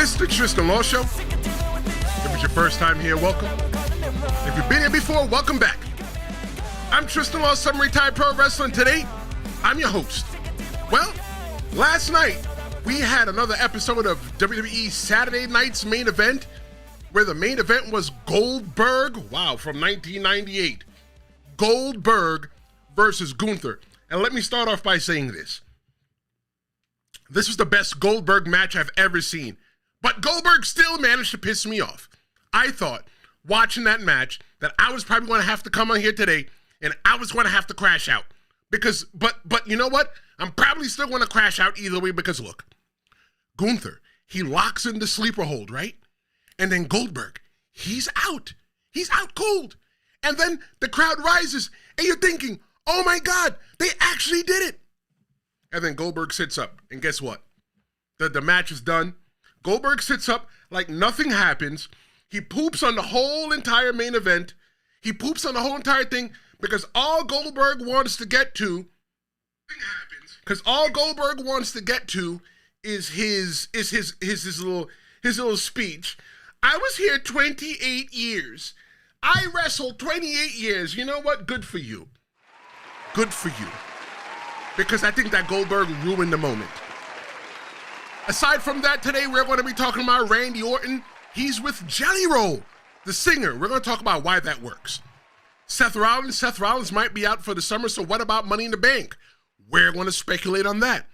It's the Tristen Law Show. If it's your first time here, welcome. If you've been here before, welcome back. I'm Tristen Law, Retired Pro Wrestling. Today, I'm your host. Well, last night, we had another episode of WWE Saturday Night's Main Event, where the main event was Goldberg, from 1998. Goldberg versus Gunther. And let me start off by saying this. This was the best Goldberg match I've ever seen. But Goldberg still managed to piss me off. I thought, watching that match, that I was probably going to have to come on here today and I was going to have to crash out. But you know what? I'm probably still going to crash out either way because look, Gunther, he locks in the sleeper hold, right? And then Goldberg, he's out. He's out cold. And then the crowd rises and you're thinking, oh my God, they actually did it. And then Goldberg sits up and guess what? The match is done. Goldberg sits up like nothing happens. He poops on the whole entire main event. He poops on the whole entire thing because all Goldberg wants to get to is his little speech. I was here 28 years. I wrestled 28 years. You know what? Good for you. Good for you. Because I think that Goldberg ruined the moment. Aside from that, today we're going to be talking about Randy Orton. He's with Jelly Roll, the singer. We're going to talk about why that works. Seth Rollins might be out for the summer, so what about Money in the Bank? We're going to speculate on that.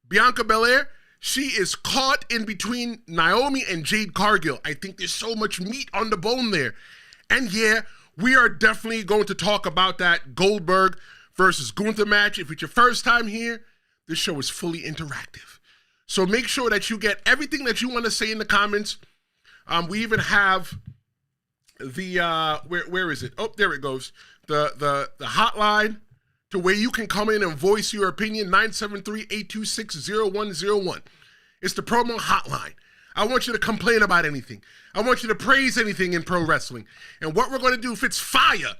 Bianca Belair, she is caught in between Naomi and Jade Cargill. I think there's so much meat on the bone there. And yeah, we are definitely going to talk about that Goldberg versus Gunther match. If it's your first time here, this show is fully interactive. So make sure that you get everything that you want to say in the comments. We even have the, where is it? Oh, there it goes. The hotline to where you can come in and voice your opinion, 973-826-0101. It's the promo hotline. I want you to complain about anything. I want you to praise anything in pro wrestling. And what we're going to do, if it's fire,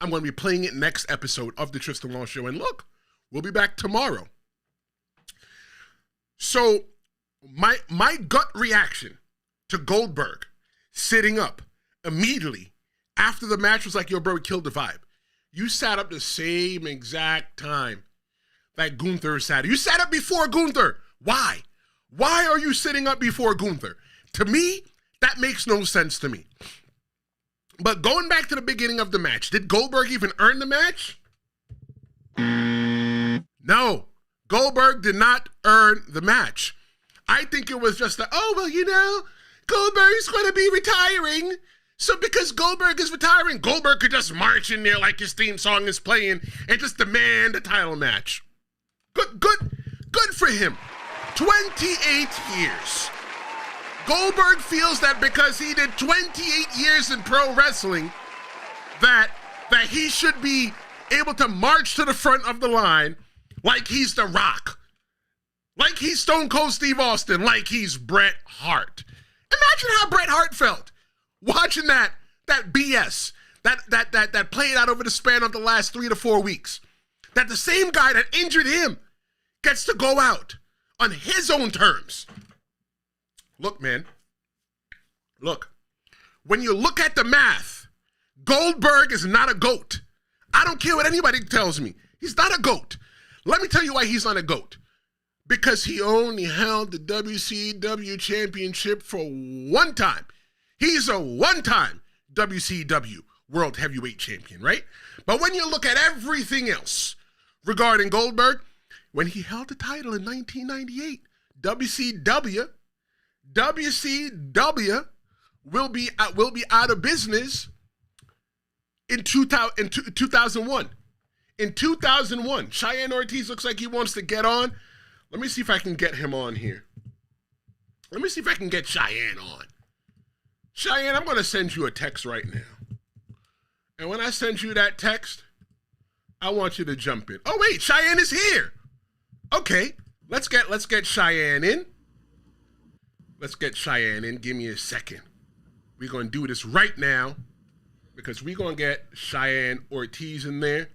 I'm going to be playing it next episode of the Tristen Law Show. And look, we'll be back tomorrow. So my gut reaction to Goldberg sitting up immediately after the match was like, yo, bro, it killed the vibe. You sat up the same exact time that Gunther sat. You sat up before Gunther. Why? Why are you sitting up before Gunther? To me, that makes no sense to me. But going back to the beginning of the match, did Goldberg even earn the match? No. Goldberg did not earn the match. I think it was just Goldberg's going to be retiring. So because Goldberg is retiring, Goldberg could just march in there like his theme song is playing and just demand a title match. Good for him. 28 years. Goldberg feels that because he did 28 years in pro wrestling, that he should be able to march to the front of the line like he's The Rock, like he's Stone Cold Steve Austin, like he's Bret Hart. Imagine how Bret Hart felt watching that BS that played out over the span of the last 3 to 4 weeks. That the same guy that injured him gets to go out on his own terms. Look, man. Look. When you look at the math, Goldberg is not a GOAT. I don't care what anybody tells me. He's not a GOAT. Let me tell you why he's not a GOAT. Because he only held the WCW championship for one time. He's a one-time WCW World Heavyweight Champion, right? But when you look at everything else regarding Goldberg, when he held the title in 1998, WCW will be out of business in 2001. In 2001, Cheyenne Ortiz looks like he wants to get on. Let me see if I can get him on here. Let me see if I can get Cheyenne on. Cheyenne, I'm going to send you a text right now. And when I send you that text, I want you to jump in. Oh, wait, Cheyenne is here. Okay, let's get Cheyenne in. Let's get Cheyenne in. Give me a second. We're going to do this right now because we're going to get Cheyenne Ortiz in there.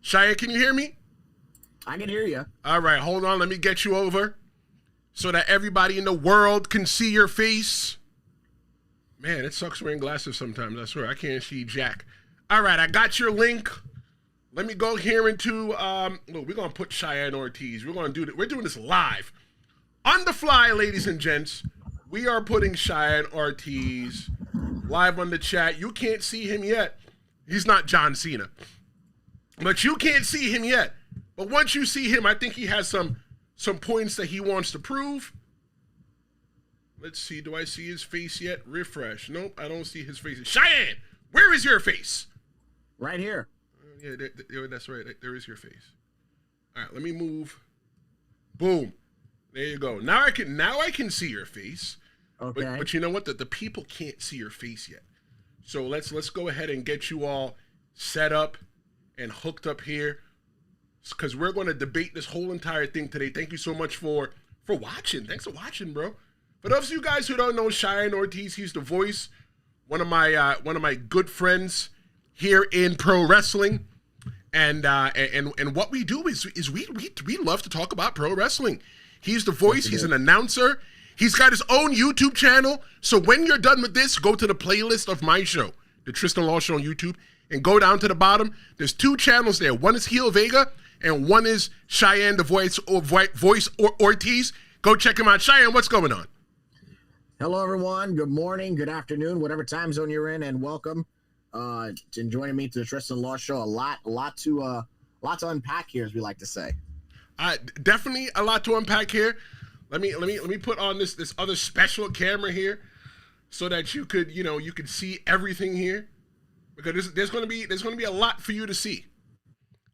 Cheyenne, can you hear me? I can hear you. All right, hold on. Let me get you over. so that everybody in the world can see your face. Man, it sucks wearing glasses sometimes. I swear, I can't see jack. All right, I got your link. Let me go here into, look, we're going to put Cheyenne Ortiz. We're going to do it. We're doing this live. On the fly, ladies and gents, we are putting Cheyenne Ortiz live on the chat. You can't see him yet. He's not John Cena. But you can't see him yet. But once you see him, I think he has some points that he wants to prove. Let's see. Do I see his face yet? Refresh. Nope, I don't see his face. Cheyenne, where is your face? Right here. Yeah, that's right. There is your face. All right, let me move. Boom. There you go. Now I can see your face. Okay. But you know what? The people can't see your face yet. So let's go ahead and get you all set up and hooked up here, because we're going to debate this whole entire thing today. Thank you so much for watching. Thanks for watching, bro. For those of you guys who don't know Cheyenne Ortiz, he's the voice, one of my good friends here in pro wrestling, and what we do is we love to talk about pro wrestling. He's the voice. He's an announcer. He's got his own YouTube channel. So when you're done with this, go to the playlist of my show, the Tristen Law Show on YouTube, and go down to the bottom. There's 2 channels there. One is Heel Vega, and one is Cheyenne, the voice Ortiz. Go check him out. Cheyenne, what's going on? Hello, everyone. Good morning, good afternoon, whatever time zone you're in, and welcome to joining me to the Tristen Law Show. A lot to unpack here, as we like to say. Definitely a lot to unpack here. Let me put on this other special camera here, so that you could see everything here, because there's gonna be a lot for you to see.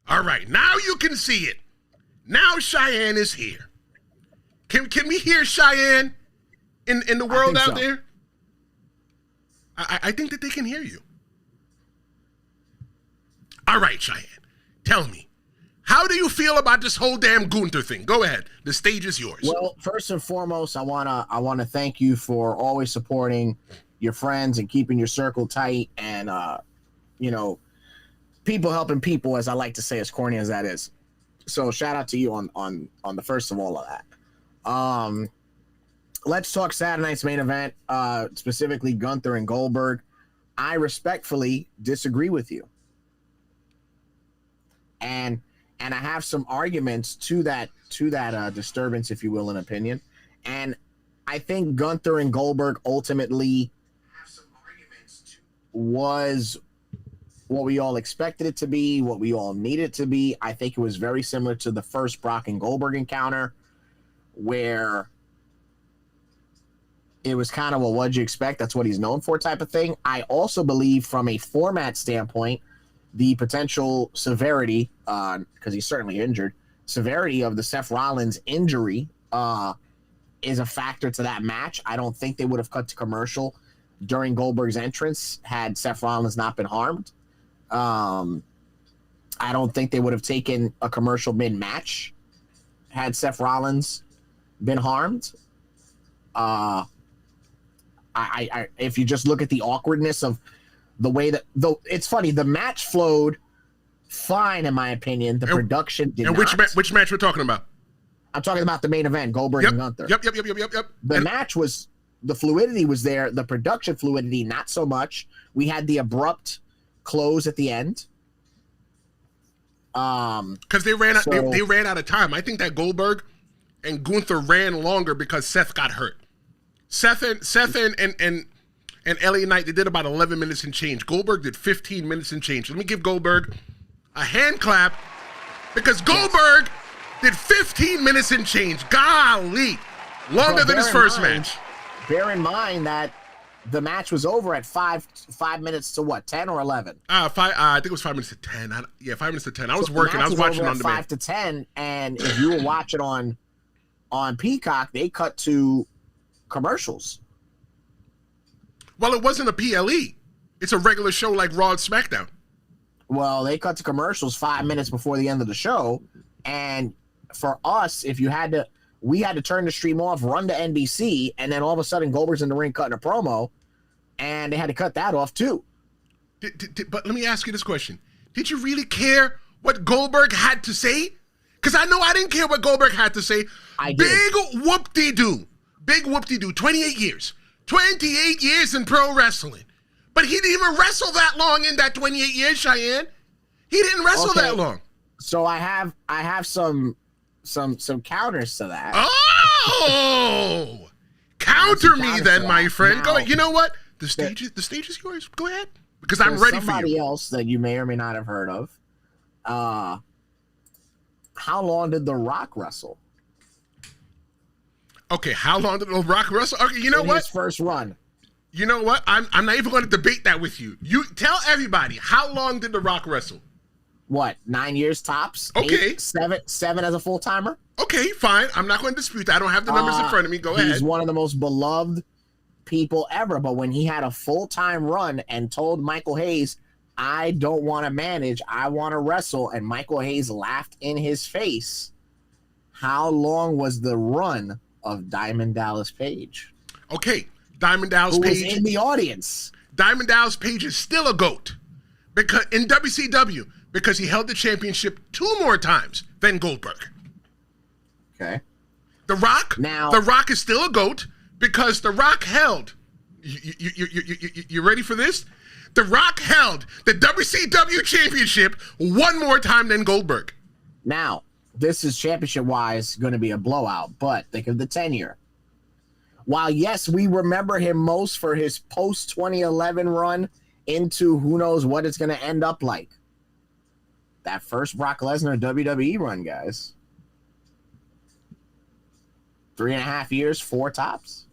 All right, now you can see it. Now Cheyenne is here. Can we hear Cheyenne in the world out there? I think that they can hear you. All right, Cheyenne, tell me, how do you feel about this whole damn Gunther thing? Go ahead. The stage is yours. Well, first and foremost, I wanna thank you for always supporting your friends and keeping your circle tight, and people helping people, as I like to say, as corny as that is. So shout out to you on the first of all of that. Let's talk Saturday night's main event, specifically Gunther and Goldberg. I respectfully disagree with you. And I have some arguments to that disturbance, if you will, an opinion. And I think Gunther and Goldberg ultimately was what we all expected it to be, what we all needed it to be. I think it was very similar to the first Brock and Goldberg encounter, where it was kind of, well, what'd you expect? That's what he's known for type of thing. I also believe from a format standpoint, the potential severity, because he's certainly injured, severity of the Seth Rollins injury is a factor to that match. I don't think they would have cut to commercial during Goldberg's entrance had Seth Rollins not been harmed. I don't think they would have taken a commercial mid-match had Seth Rollins been harmed. If you just look at the awkwardness of the way that, though it's funny, the match flowed fine in my opinion. The production did not. And which match we're talking about? I'm talking about the main event, Goldberg and Gunther. Yep. The match was, the fluidity was there. The production fluidity, not so much. We had the abrupt close at the end. Because they ran out of time. I think that Goldberg and Gunther ran longer because Seth got hurt. Seth and LA Knight, they did about 11 minutes and change. Goldberg did 15 minutes and change. Let me give Goldberg a hand clap, because Goldberg did 15 minutes and change. Golly, longer than his first match. Bear in mind that the match was over at 5 minutes to what, 10 or 11? I think it was 5 minutes to 10. 5 minutes to 10. I was working. I was watching on demand. 5 to 10, and if you were watching on Peacock, they cut to commercials. Well, it wasn't a PLE. It's a regular show like Raw and SmackDown. Well, they cut to commercials 5 minutes before the end of the show, and for us, we had to turn the stream off, run to NBC, and then all of a sudden Goldberg's in the ring cutting a promo, and they had to cut that off too. But let me ask you this question. Did you really care what Goldberg had to say? Because I know I didn't care what Goldberg had to say. I did. Big whoop-de-doo. Big whoop-de-doo. 28 years. 28 years in pro wrestling. But he didn't even wrestle that long in that 28 years, Cheyenne. He didn't wrestle that long. So I have some counters to that. Oh! Counter me then, my friend. Now, go ahead. You know what? The stage is yours. Go ahead. Because I'm ready for you. Somebody else that you may or may not have heard of. How long did The Rock wrestle? Okay, how long did The Rock wrestle? Okay, you know what? His first run. You know what? I'm not even going to debate that with you. You tell everybody, how long did The Rock wrestle? What, 9 years tops? Okay. 8, 7 as a full-timer? Okay, fine. I'm not going to dispute that. I don't have the numbers in front of me. Go ahead. He's one of the most beloved people ever, but when he had a full-time run and told Michael Hayes, I don't want to manage, I want to wrestle, and Michael Hayes laughed in his face, how long was the run of Diamond Dallas Page? Okay, Diamond Dallas Page. Who was in the audience. Diamond Dallas Page is still a GOAT because in WCW because he held the championship 2 more times than Goldberg. Okay. The Rock is still a GOAT because The Rock held. You ready for this? The Rock held the WCW championship 1 more time than Goldberg. Now, this is championship-wise going to be a blowout, but think of the tenure. While, yes, we remember him most for his post-2011 run into who knows what it's going to end up like. That first Brock Lesnar WWE run, guys. 3.5 years, 4 tops.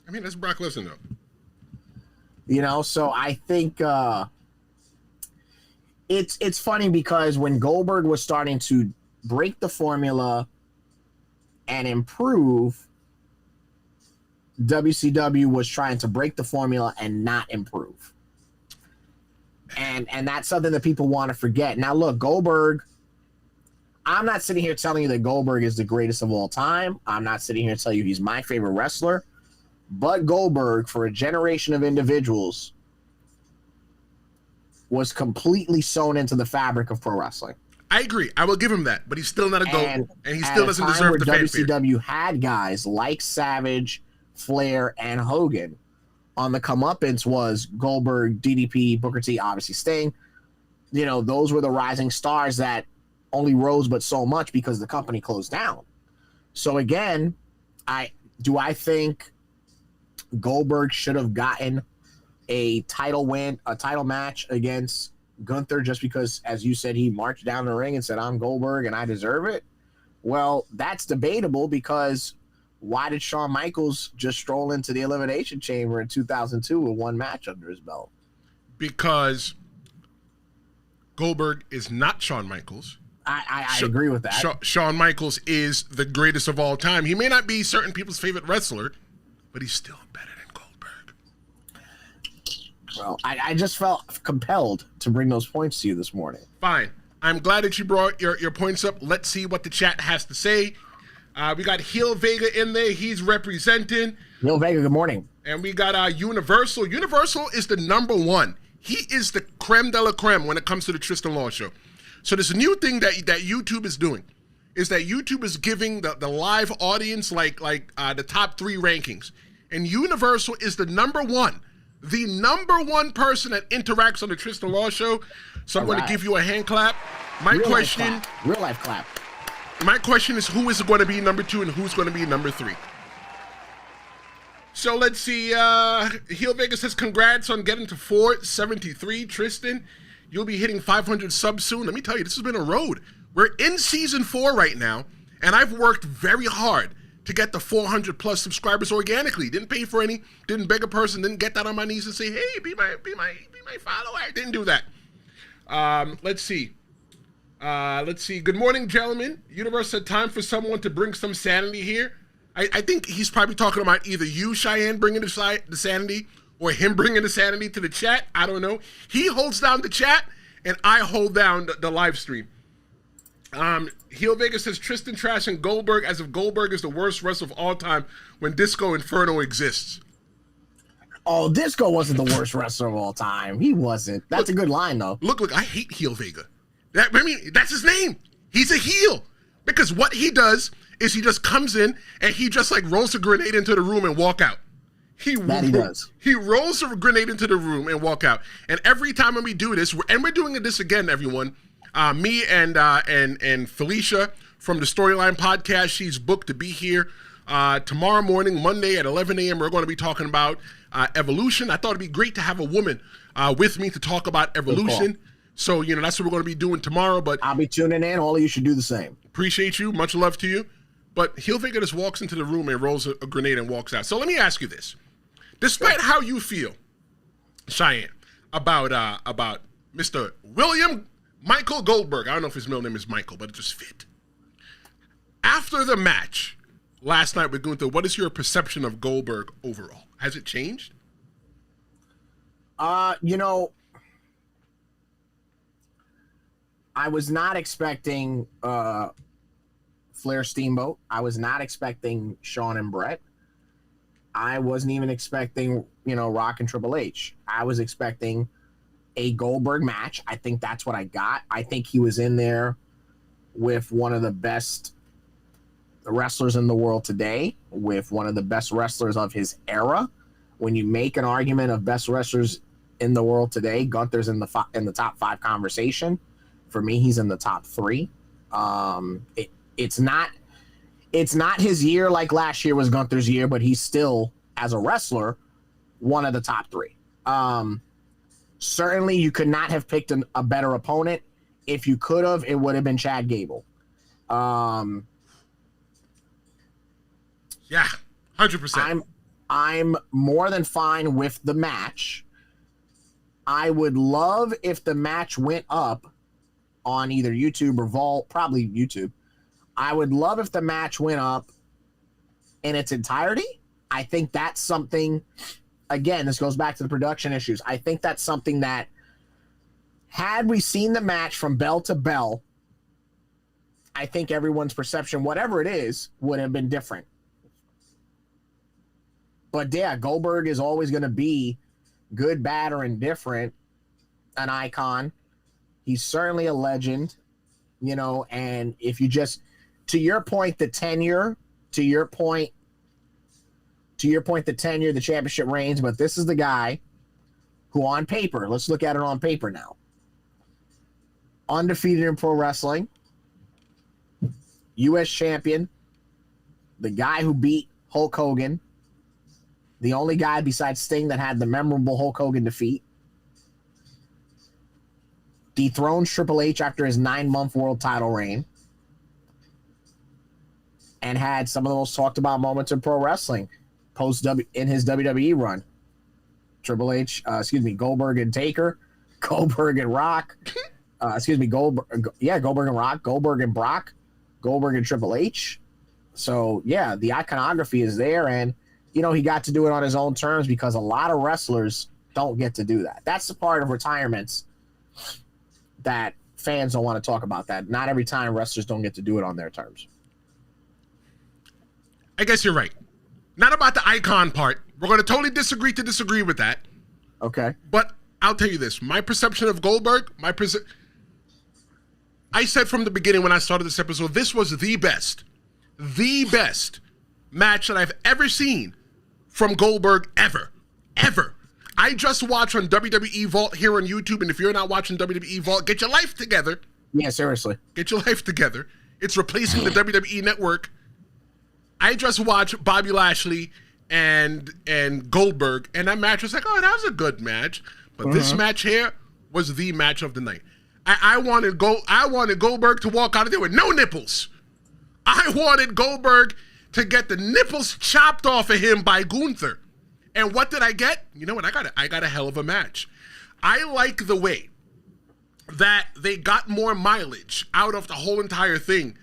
I mean, that's Brock Lesnar, though. You know, so I think it's funny because when Goldberg was starting to break the formula and improve, WCW was trying to break the formula and not improve. And that's something that people want to forget. Now, look, Goldberg, I'm not sitting here telling you that Goldberg is the greatest of all time. I'm not sitting here to tell you he's my favorite wrestler. But Goldberg, for a generation of individuals, was completely sewn into the fabric of pro wrestling. I agree. I will give him that. But he's still not a GOAT. And he still doesn't deserve the fanfare. WCW had guys like Savage, Flair, and Hogan. On the comeuppance was Goldberg, DDP, Booker T, obviously Sting. You know, those were the rising stars that only rose but so much because the company closed down. So again, I think Goldberg should have gotten a title match against Gunther just because, as you said, he marched down the ring and said, I'm Goldberg and I deserve it. Well, that's debatable because why did Shawn Michaels just stroll into the Elimination Chamber in 2002 with 1 match under his belt? Because Goldberg is not Shawn Michaels. I agree with that. Shawn Michaels is the greatest of all time. He may not be certain people's favorite wrestler, but he's still better than Goldberg. Well, I just felt compelled to bring those points to you this morning. Fine. I'm glad that you brought your points up. Let's see what the chat has to say. We got Heel Vega in there. He's representing. Heel Vega, good morning. And we got Universal. Universal is the #1. He is the creme de la creme when it comes to the Tristen Law Show. So there's a new thing that YouTube is doing, is that YouTube is giving the live audience like the top 3 rankings. And Universal is the #1. The #1 person that interacts on the Tristen Law Show. So I'm going to give you a hand clap. Real life clap. My question is, who is going to be #2 and who's going to be #3? So let's see. Heel Vega says, congrats on getting to 473. Tristen, you'll be hitting 500 subs soon. Let me tell you, this has been a road. We're in season 4 right now, and I've worked very hard to get the 400 plus subscribers organically. Didn't pay for any, didn't beg a person, didn't get down on my knees and say, hey, be my follower. I didn't do that. Let's see. Good morning, gentlemen. Universe said time for someone to bring some sanity here. I think he's probably talking about either you, Cheyenne, bringing the sanity, or him bringing the sanity to the chat. I don't know. He holds down the chat, and I hold down the live stream. Heel Vegas says Tristen trashing Goldberg as if Goldberg is the worst wrestler of all time when Disco Inferno exists. Oh, Disco wasn't the worst wrestler of all time. He wasn't. That's a good line, though. Look, I hate Heel Vega. That's his name. He's a heel. Because what he does is he just comes in and he just like rolls a grenade into the room and walk out. He does. He rolls a grenade into the room and walk out. And every time when we do this, and we're doing this again, everyone, me and Felicia from the Storyline Podcast, she's booked to be here tomorrow morning, Monday at 11 a.m. We're going to be talking about Evolution. I thought it'd be great to have a woman with me to talk about Evolution. So, that's what we're going to be doing tomorrow. But I'll be tuning in. All of you should do the same. Appreciate you. Much love to you. But Hilfiger just walks into the room and rolls a grenade and walks out. So let me ask you this. Despite how you feel, Cheyenne, about Mr. William Michael Goldberg, I don't know if his middle name is Michael, but it just fit. After the match last night with Gunther, what is your perception of Goldberg overall? Has it changed? I was not expecting Flair Steamboat. I was not expecting Shawn and Brett. I wasn't even expecting, Rock and Triple H. I was expecting a Goldberg match. I think that's what I got. I think he was in there with one of the best wrestlers in the world today, with one of the best wrestlers of his era. When you make an argument of best wrestlers in the world today, Gunther's in the top 5 conversation. For me, he's in the top 3. It's not his year like last year was Gunther's year, but he's still, as a wrestler, one of the top 3. Certainly, you could not have picked a better opponent. If you could have, it would have been Chad Gable. Yeah, 100%. I'm more than fine with the match. I would love if the match went up on either YouTube or Vault, probably YouTube. I would love if the match went up in its entirety. I think that's something, again, this goes back to the production issues. I think that's something that, had we seen the match from bell to bell, I think everyone's perception, whatever it is, would have been different. But yeah, Goldberg is always going to be, good, bad, or indifferent, an icon. He's certainly a legend, and if you just, to your point, the tenure, the championship reigns, but this is the guy who on paper, let's look at it on paper now, undefeated in pro wrestling, U.S. champion, the guy who beat Hulk Hogan, the only guy besides Sting that had the memorable Hulk Hogan defeat, dethroned Triple H after his 9-month world title reign, and had some of the most talked about moments in pro wrestling in his WWE run. Goldberg and Taker, Goldberg and Rock, Goldberg and Rock, Goldberg and Brock, Goldberg and Triple H. So yeah, the iconography is there, and he got to do it on his own terms because a lot of wrestlers don't get to do that. That's the part of retirements that fans don't want to talk about. That not every time wrestlers don't get to do it on their terms. I guess you're right. Not about the icon part. We're going to totally disagree with that. Okay. But I'll tell you this. My perception of Goldberg, I said from the beginning when I started this episode, this was the best match that I've ever seen from Goldberg ever. I just watched on WWE Vault here on YouTube, and if you're not watching WWE Vault, get your life together. Yeah, seriously. Get your life together. It's replacing the WWE Network. I just watched Bobby Lashley and Goldberg, and that match was like, oh, that was a good match. But this match here was the match of the night. I wanted Goldberg to walk out of there with no nipples. I wanted Goldberg to get the nipples chopped off of him by Gunther. And what did I get? You know what? I got a hell of a match. I like the way that they got more mileage out of the whole entire thing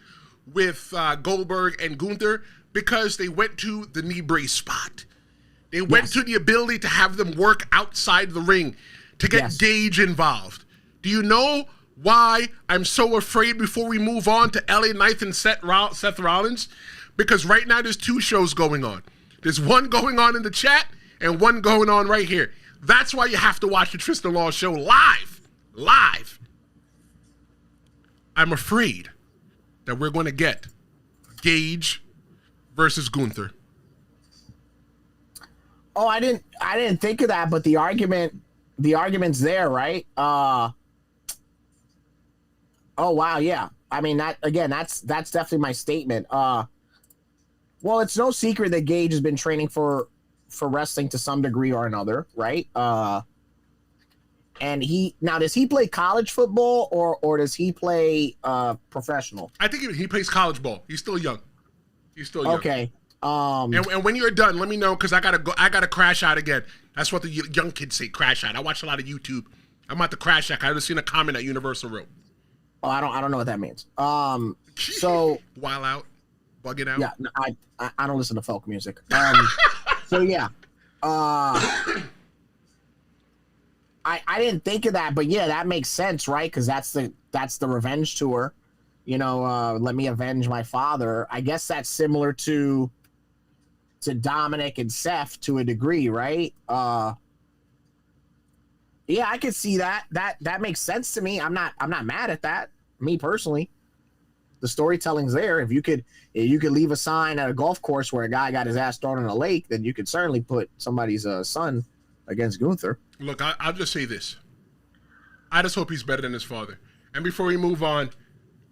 with Goldberg and Gunther because they went to the knee brace spot. They went to the ability to have them work outside the ring to get Gage involved. Do you know why I'm so afraid before we move on to LA Knight and Seth Rollins? Because right now there's 2 shows going on. There's one going on in the chat and one going on right here. That's why you have to watch the Tristen Law show live. I'm afraid that we're going to get Gage versus Gunther? Oh, I didn't think of that, but the argument's there, right? Oh wow, yeah. I mean, that's definitely my statement. Well, it's no secret that Gage has been training for wrestling to some degree or another, right? And does he play college football or does he play professional? I think he plays college ball. He's still young. Okay. And when you're done, let me know because I gotta crash out again. That's what the young kids say, crash out. I watch a lot of YouTube. I'm about to crash out. I just seen a comment that Universal wrote. Oh, I don't know what that means. So while out, bugging out. Yeah, no, I don't listen to folk music. So yeah, I didn't think of that, but yeah, that makes sense, right? Because that's the revenge tour. Let me avenge my father. I guess that's similar to Dominic and Seth to a degree, right? Yeah, I could see that. That makes sense to me. I'm not mad at that. Me personally, the storytelling's there. If you could leave a sign at a golf course where a guy got his ass thrown in a lake, then you could certainly put somebody's son against Gunther. Look, I'll just say this. I just hope he's better than his father. And before we move on,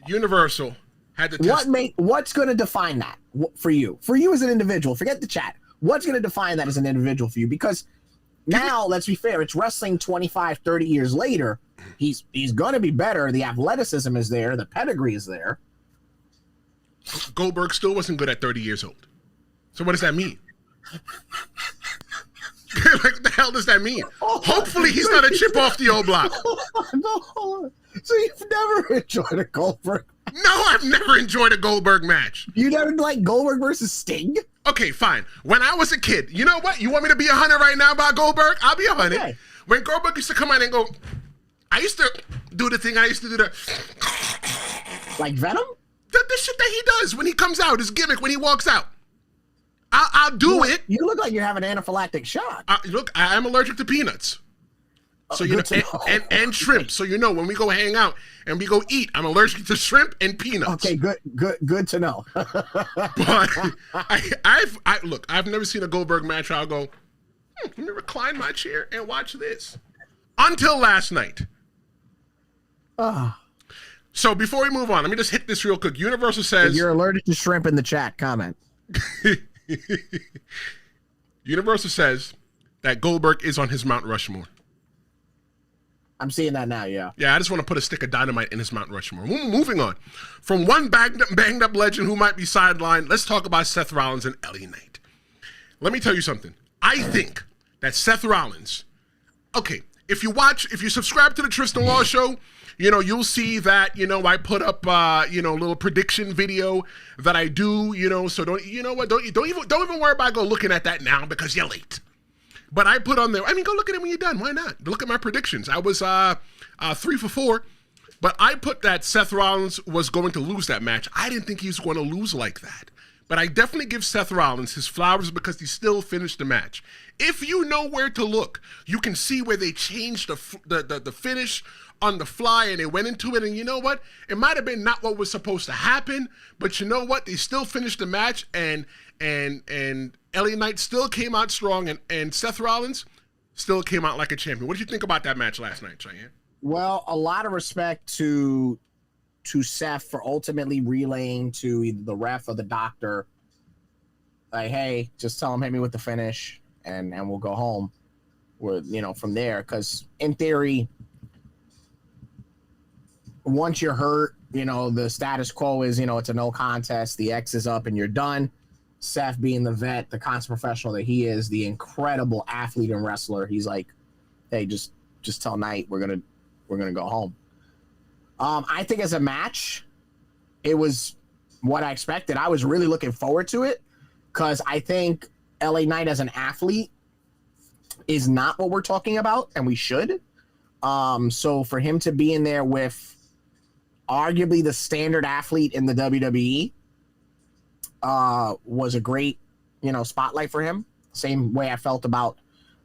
Universal had to test. What's going to define that for you? For you as an individual, forget the chat. What's going to define that as an individual for you? Because now, let's be fair, it's wrestling 25, 30 years later. He's going to be better. The athleticism is there. The pedigree is there. Goldberg still wasn't good at 30 years old. So what does that mean? Like, what the hell does that mean? Hopefully he's not a chip off the old block. No. So you've never enjoyed a Goldberg? No, I've never enjoyed a Goldberg match. You never like Goldberg versus Sting? Okay, fine. When I was a kid, you know what? You want me to be 100 right now about Goldberg? I'll be 100. Okay. When Goldberg used to come out and go, I used to do the thing. I used to do the... Like Venom? The shit that he does when he comes out, his gimmick when he walks out. I'll do it. You look like you're having an anaphylactic shock. Look, I'm allergic to peanuts. So and shrimp. So when we go hang out and we go eat, I'm allergic to shrimp and peanuts. Okay, good to know. But I've never seen a Goldberg match where I'll go, let me recline my chair and watch this. Until last night. So before we move on, let me just hit this real quick. Universal says... If you're allergic to shrimp in the chat, comment. Universal says that Goldberg is on his Mount Rushmore. I'm seeing that now, yeah. Yeah, I just want to put a stick of dynamite in his Mount Rushmore. Moving on. From one banged up legend who might be sidelined, let's talk about Seth Rollins and LA Knight. Let me tell you something. I think that Seth Rollins... Okay, if you subscribe to the Tristen Law Show... you'll see that, I put up, little prediction video that I do, so don't even worry about looking at that now because you're late. But I put on there, go look at it when you're done. Why not? Look at my predictions. I was 3 for 4, but I put that Seth Rollins was going to lose that match. I didn't think he was going to lose like that. But I definitely give Seth Rollins his flowers because he still finished the match. If you know where to look, you can see where they changed the finish on the fly and they went into it, and you know what? It might have been not what was supposed to happen, but you know what? They still finished the match, and LA Knight still came out strong, and Seth Rollins still came out like a champion. What did you think about that match last night, Cheyenne? Well, a lot of respect to Seth for ultimately relaying to either the ref or the doctor, like, hey, just tell him hit me with the finish, and we'll go home. From there, because in theory, once you're hurt, the status quo is, it's a no contest. The X is up and you're done. Seth being the vet, the constant professional that he is, the incredible athlete and wrestler, he's like, hey, just tell Knight we're gonna go home. I think as a match, it was what I expected. I was really looking forward to it because I think LA Knight as an athlete is not what we're talking about, and we should. So for him to be in there with arguably the standard athlete in the WWE was a great, spotlight for him. Same way I felt about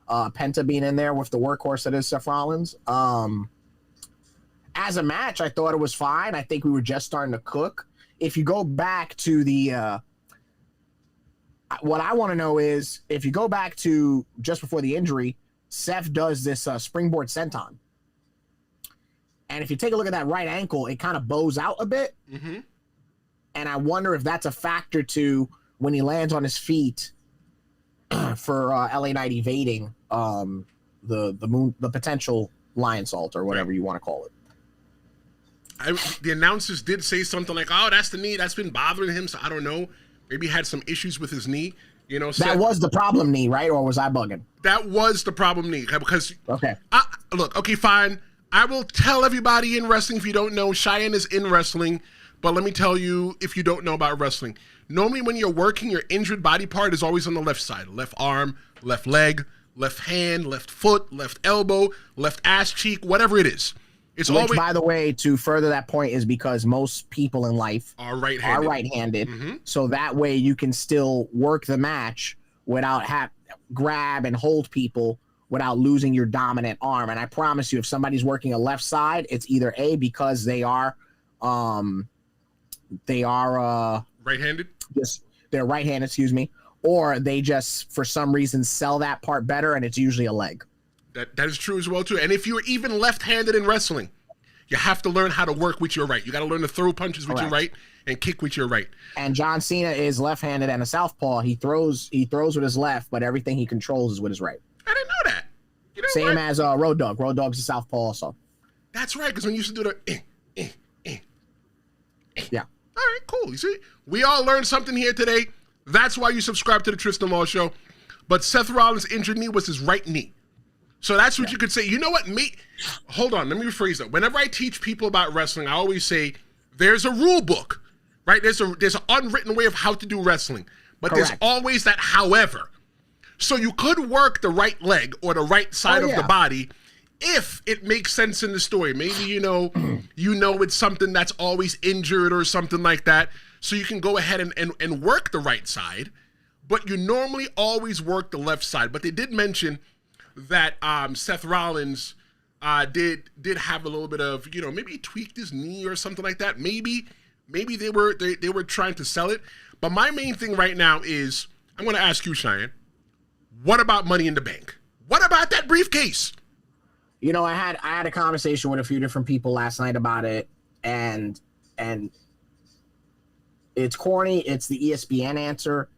Penta being in there with the workhorse that is Seth Rollins. As a match, I thought it was fine. I think we were just starting to cook. if you go back to the what I want to know is, if you go back to just before the injury, Seth does this springboard senton. And if you take a look at that right ankle, it kind of bows out a bit. Mm-hmm. And I wonder if that's a factor to when he lands on his feet for LA Knight evading the potential lion salt or whatever you want to call it. The announcers did say something like, "Oh, that's the knee that's been bothering him." So I don't know. Maybe he had some issues with his knee. You know, that was the problem knee, right? Or was I bugging? That was the problem knee because okay. Look, okay, fine. I will tell everybody in wrestling, if you don't know, Cheyenne is in wrestling. But let me tell you, if you don't know about wrestling, normally when you're working, your injured body part is always on the left side. Left arm, left leg, left hand, left foot, left elbow, left ass cheek, whatever it is. It's Which, always, by the way, to further that point, is because most people in life are right-handed. Mm-hmm. So that way you can still work the match without grab and hold people without losing your dominant arm. And I promise you, if somebody's working a left side, it's either A, because they are right-handed. They're right-handed, excuse me, or they just for some reason sell that part better, and it's usually a leg. That is true as well too. And if you're even left-handed in wrestling, you have to learn how to work with your right. You got to learn to throw punches with your right and kick with your right. And John Cena is left-handed and a southpaw. He throws with his left, but everything he controls is with his right. I didn't know that. You know Same as Road Dogg. Road Dogg's a southpaw also. That's right, because when you used to do the yeah. All right, cool. You see, we all learned something here today. That's why you subscribe to the Tristen Law Show. But Seth Rollins' injured knee was his right knee. So that's what you could say. You know what? Hold on. Let me rephrase that. Whenever I teach people about wrestling, I always say there's a rule book, right? There's an unwritten way of how to do wrestling. But There's always that however. So you could work the right leg or the right side of the body if it makes sense in the story. Maybe, you know it's something that's always injured or something like that. So you can go ahead and work the right side. But you normally always work the left side. But they did mention that Seth Rollins did have a little bit of, maybe he tweaked his knee or something like that. Maybe they were trying to sell it. But my main thing right now is, I'm going to ask you, Cheyenne, what about Money in the Bank? What about that briefcase? I had a conversation with a few different people last night about it, and it's corny. It's the ESPN answer,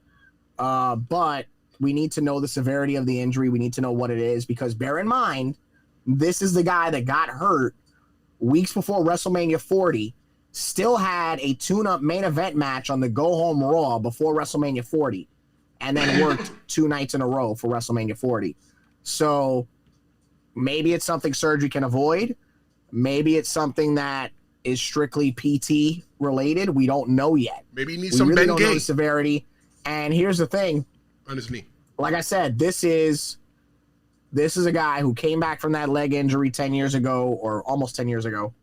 but we need to know the severity of the injury. We need to know what it is, because bear in mind, this is the guy that got hurt weeks before WrestleMania 40, still had a tune-up main event match on the go-home Raw before WrestleMania 40, and then worked 2 nights in a row for WrestleMania 40. So maybe it's something surgery can avoid. Maybe it's something that is strictly PT related. We don't know yet. Maybe he needs some Ben really don't know the Gage severity. And here's the thing. On his knee. Like I said, this is a guy who came back from that leg injury 10 years ago, or almost 10 years ago,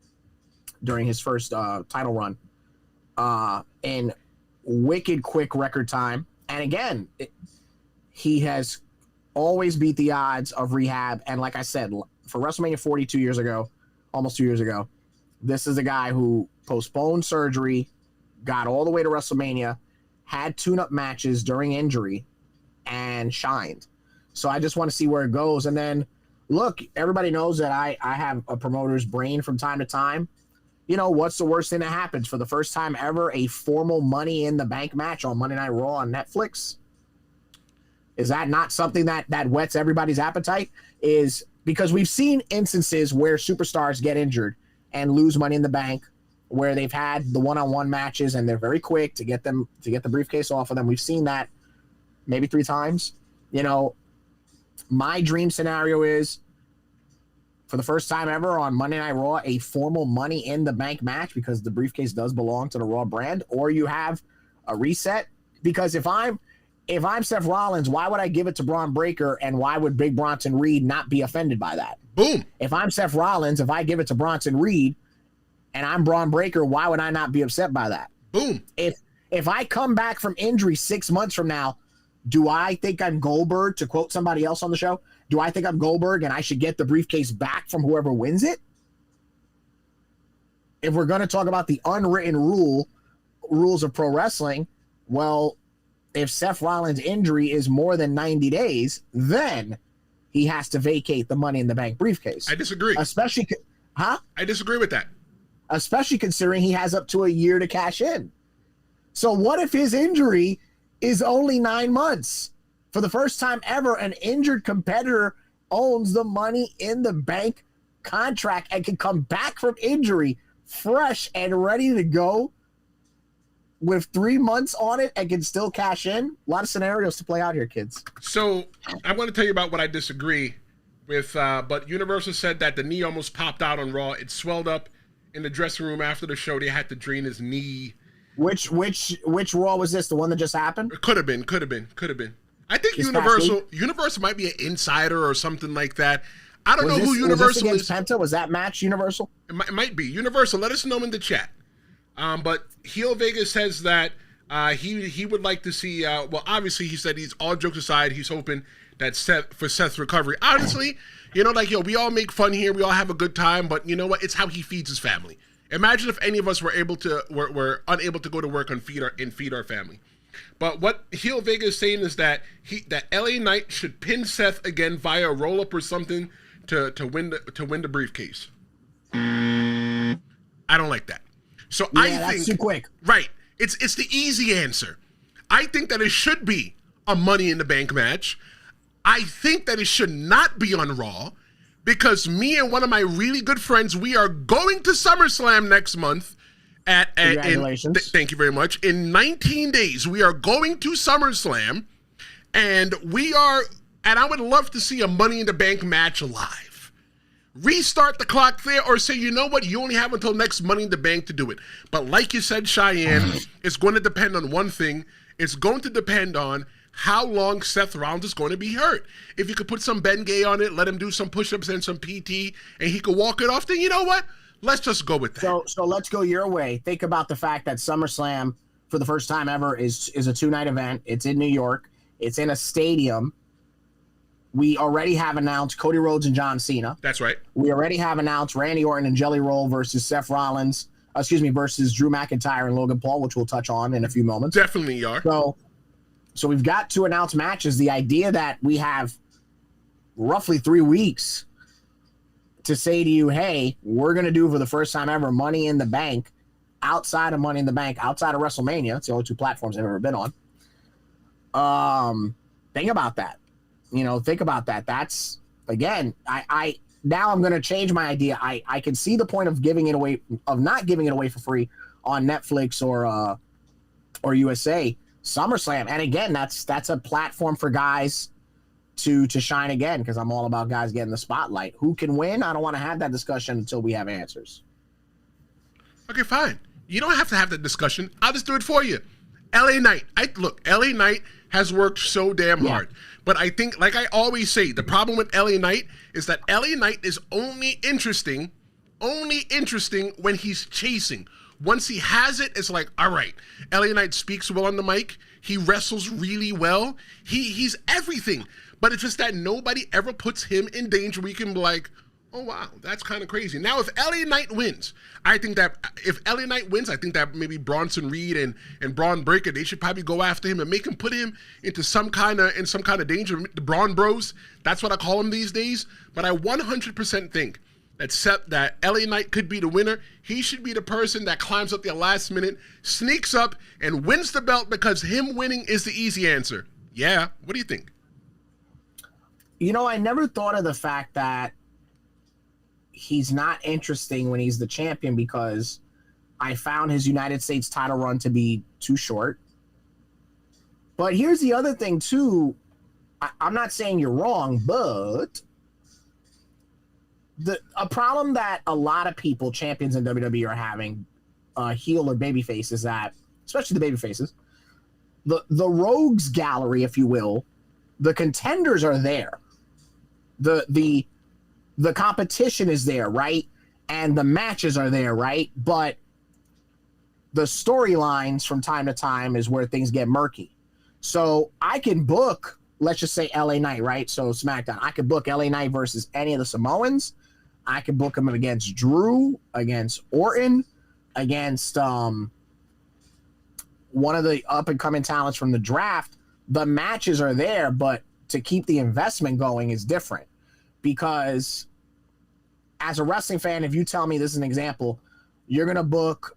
during his first title run, in wicked quick record time. And again, he has always beat the odds of rehab. And like I said, for WrestleMania 40 2 years ago, almost 2 years ago, this is a guy who postponed surgery, got all the way to WrestleMania, had tune-up matches during injury, and shined. So I just want to see where it goes. And then, look, everybody knows that I have a promoter's brain from time to time. What's the worst thing that happens? For the first time ever, a formal Money in the Bank match on Monday Night Raw on Netflix? Is that not something that whets everybody's appetite? Is because we've seen instances where superstars get injured and lose Money in the Bank, where they've had the one-on-one matches and they're very quick to get the briefcase off of them. We've seen that maybe 3 times. My dream scenario is, for the first time ever on Monday Night Raw, a formal Money in the Bank match, because the briefcase does belong to the Raw brand, or you have a reset. Because if I'm Seth Rollins, why would I give it to Braun Breaker, and why would Big Bronson Reed not be offended by that? Boom. If I'm Seth Rollins, if I give it to Bronson Reed and I'm Braun Breaker, why would I not be upset by that? Boom. If I come back from injury 6 months from now, do I think I'm Goldberg, to quote somebody else on the show? Do I think I'm Goldberg and I should get the briefcase back from whoever wins it? If we're going to talk about the unwritten rule, rules of pro wrestling, well, if Seth Rollins' injury is more than 90 days, then he has to vacate the Money in the Bank briefcase. I disagree. I disagree with that. Especially considering he has up to a year to cash in. So what if his injury is only 9 months? For the first time ever, an injured competitor owns the Money in the Bank contract and can come back from injury fresh and ready to go with 3 months on it and can still cash in. A lot of scenarios to play out here, kids. So I want to tell you about what I disagree with, but Universal said that the knee almost popped out on Raw. It swelled up in the dressing room after the show. They had to drain his knee. Which Raw was this? The one that just happened? Could have been. I think Universal might be an insider or something like that. I don't know who Universal is. Penta? Was that match Universal? It might be. Universal, let us know in the chat. But Heel Vegas says that he would like to see, well, obviously he said he's, all jokes aside, he's hoping that Seth's recovery. Honestly, we all make fun here. We all have a good time. But you know what? It's how he feeds his family. Imagine if any of us were unable to go to work and feed our family. But what Heel Vegas is saying is that LA Knight should pin Seth again via a roll up or something to win the briefcase. I don't like that. So yeah, I think that's too quick. Right. It's the easy answer. I think that it should be a Money in the Bank match. I think that it should not be on Raw because me and one of my really good friends, we are going to SummerSlam next month. Congratulations. Thank you very much. In 19 days, we are going to SummerSlam, and I would love to see a Money in the Bank match live. Restart the clock there or say, you know what, you only have until next Money in the Bank to do it. But like you said, Cheyenne, it's going to depend on one thing. It's going to depend on how long Seth Rollins is going to be hurt. If you could put some Bengay on it, let him do some push-ups and some PT, and he could walk it off, then you know what? Let's just go with that. So let's go your way. Think about the fact that SummerSlam, for the first time ever, is a 2-night event. It's in New York. It's in a stadium. We already have announced Cody Rhodes and John Cena. That's right. We already have announced Randy Orton and Jelly Roll versus Seth Rollins. Versus Drew McIntyre and Logan Paul, which we'll touch on in a few moments. Definitely are. So we've got to announce matches. The idea that we have roughly 3 weeks to say to you, hey, we're going to do for the first time ever Money in the Bank, outside of Money in the Bank, outside of WrestleMania. It's the only 2 platforms I've ever been on. Think about that. Think about that. That's, again, I now I'm going to change my idea. I can see the point of not giving it away for free on Netflix or USA SummerSlam. And again, that's a platform for guys to shine again, because I'm all about guys getting the spotlight. Who can win? I don't want to have that discussion until we have answers. Okay, fine. You don't have to have that discussion. I'll just do it for you. LA Knight. LA Knight has worked so damn hard. But I think, like I always say, the problem with LA Knight is that LA Knight is only interesting when he's chasing. Once he has it, it's like, all right, LA Knight speaks well on the mic. He wrestles really well. He's everything. But it's just that nobody ever puts him in danger where you can be like, oh, wow, that's kind of crazy. Now, if LA Knight wins, I think that maybe Bronson Reed and Braun Breaker, they should probably go after him and make him put him into some kind of danger. The Braun Bros, that's what I call them these days. But I 100% think that LA Knight could be the winner. He should be the person that climbs up the last minute, sneaks up, and wins the belt because him winning is the easy answer. Yeah, what do you think? I never thought of the fact that he's not interesting when he's the champion, because I found his United States title run to be too short. But here's the other thing, too. I'm not saying you're wrong, but a problem that a lot of people, champions in WWE, are having, heel or babyface, is that, especially the babyfaces, the rogues gallery, if you will, the contenders are there. The competition is there, right? And the matches are there, right? But the storylines from time to time is where things get murky. So I can book, let's just say LA Knight, right? So SmackDown. I could book LA Knight versus any of the Samoans. I could book him against Drew, against Orton, against one of the up and coming talents from the draft, the matches are there, but to keep the investment going is different. Because as a wrestling fan, if you tell me, this is an example, you're going to book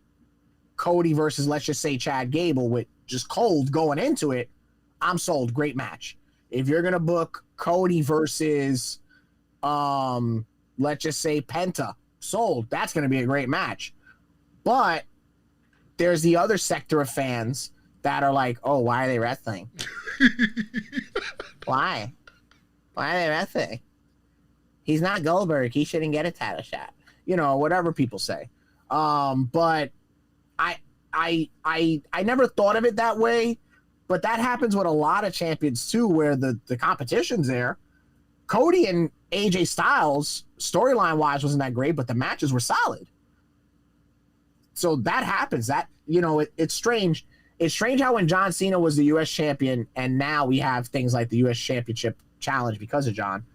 Cody versus, let's just say, Chad Gable with just cold going into it, I'm sold. Great match. If you're going to book Cody versus, let's just say, Penta, sold. That's going to be a great match. But there's the other sector of fans that are like, oh, why are they wrestling? Why? Why are they wrestling? He's not Goldberg. He shouldn't get a title shot. You know, whatever people say. But I never thought of it that way. But that happens with a lot of champions too, where the competition's there. Cody and AJ Styles, storyline wise, wasn't that great, but the matches were solid. So that happens. That, you know, it's strange. It's strange how when John Cena was the U.S. champion, and now we have things like the U.S. Championship Challenge because of John,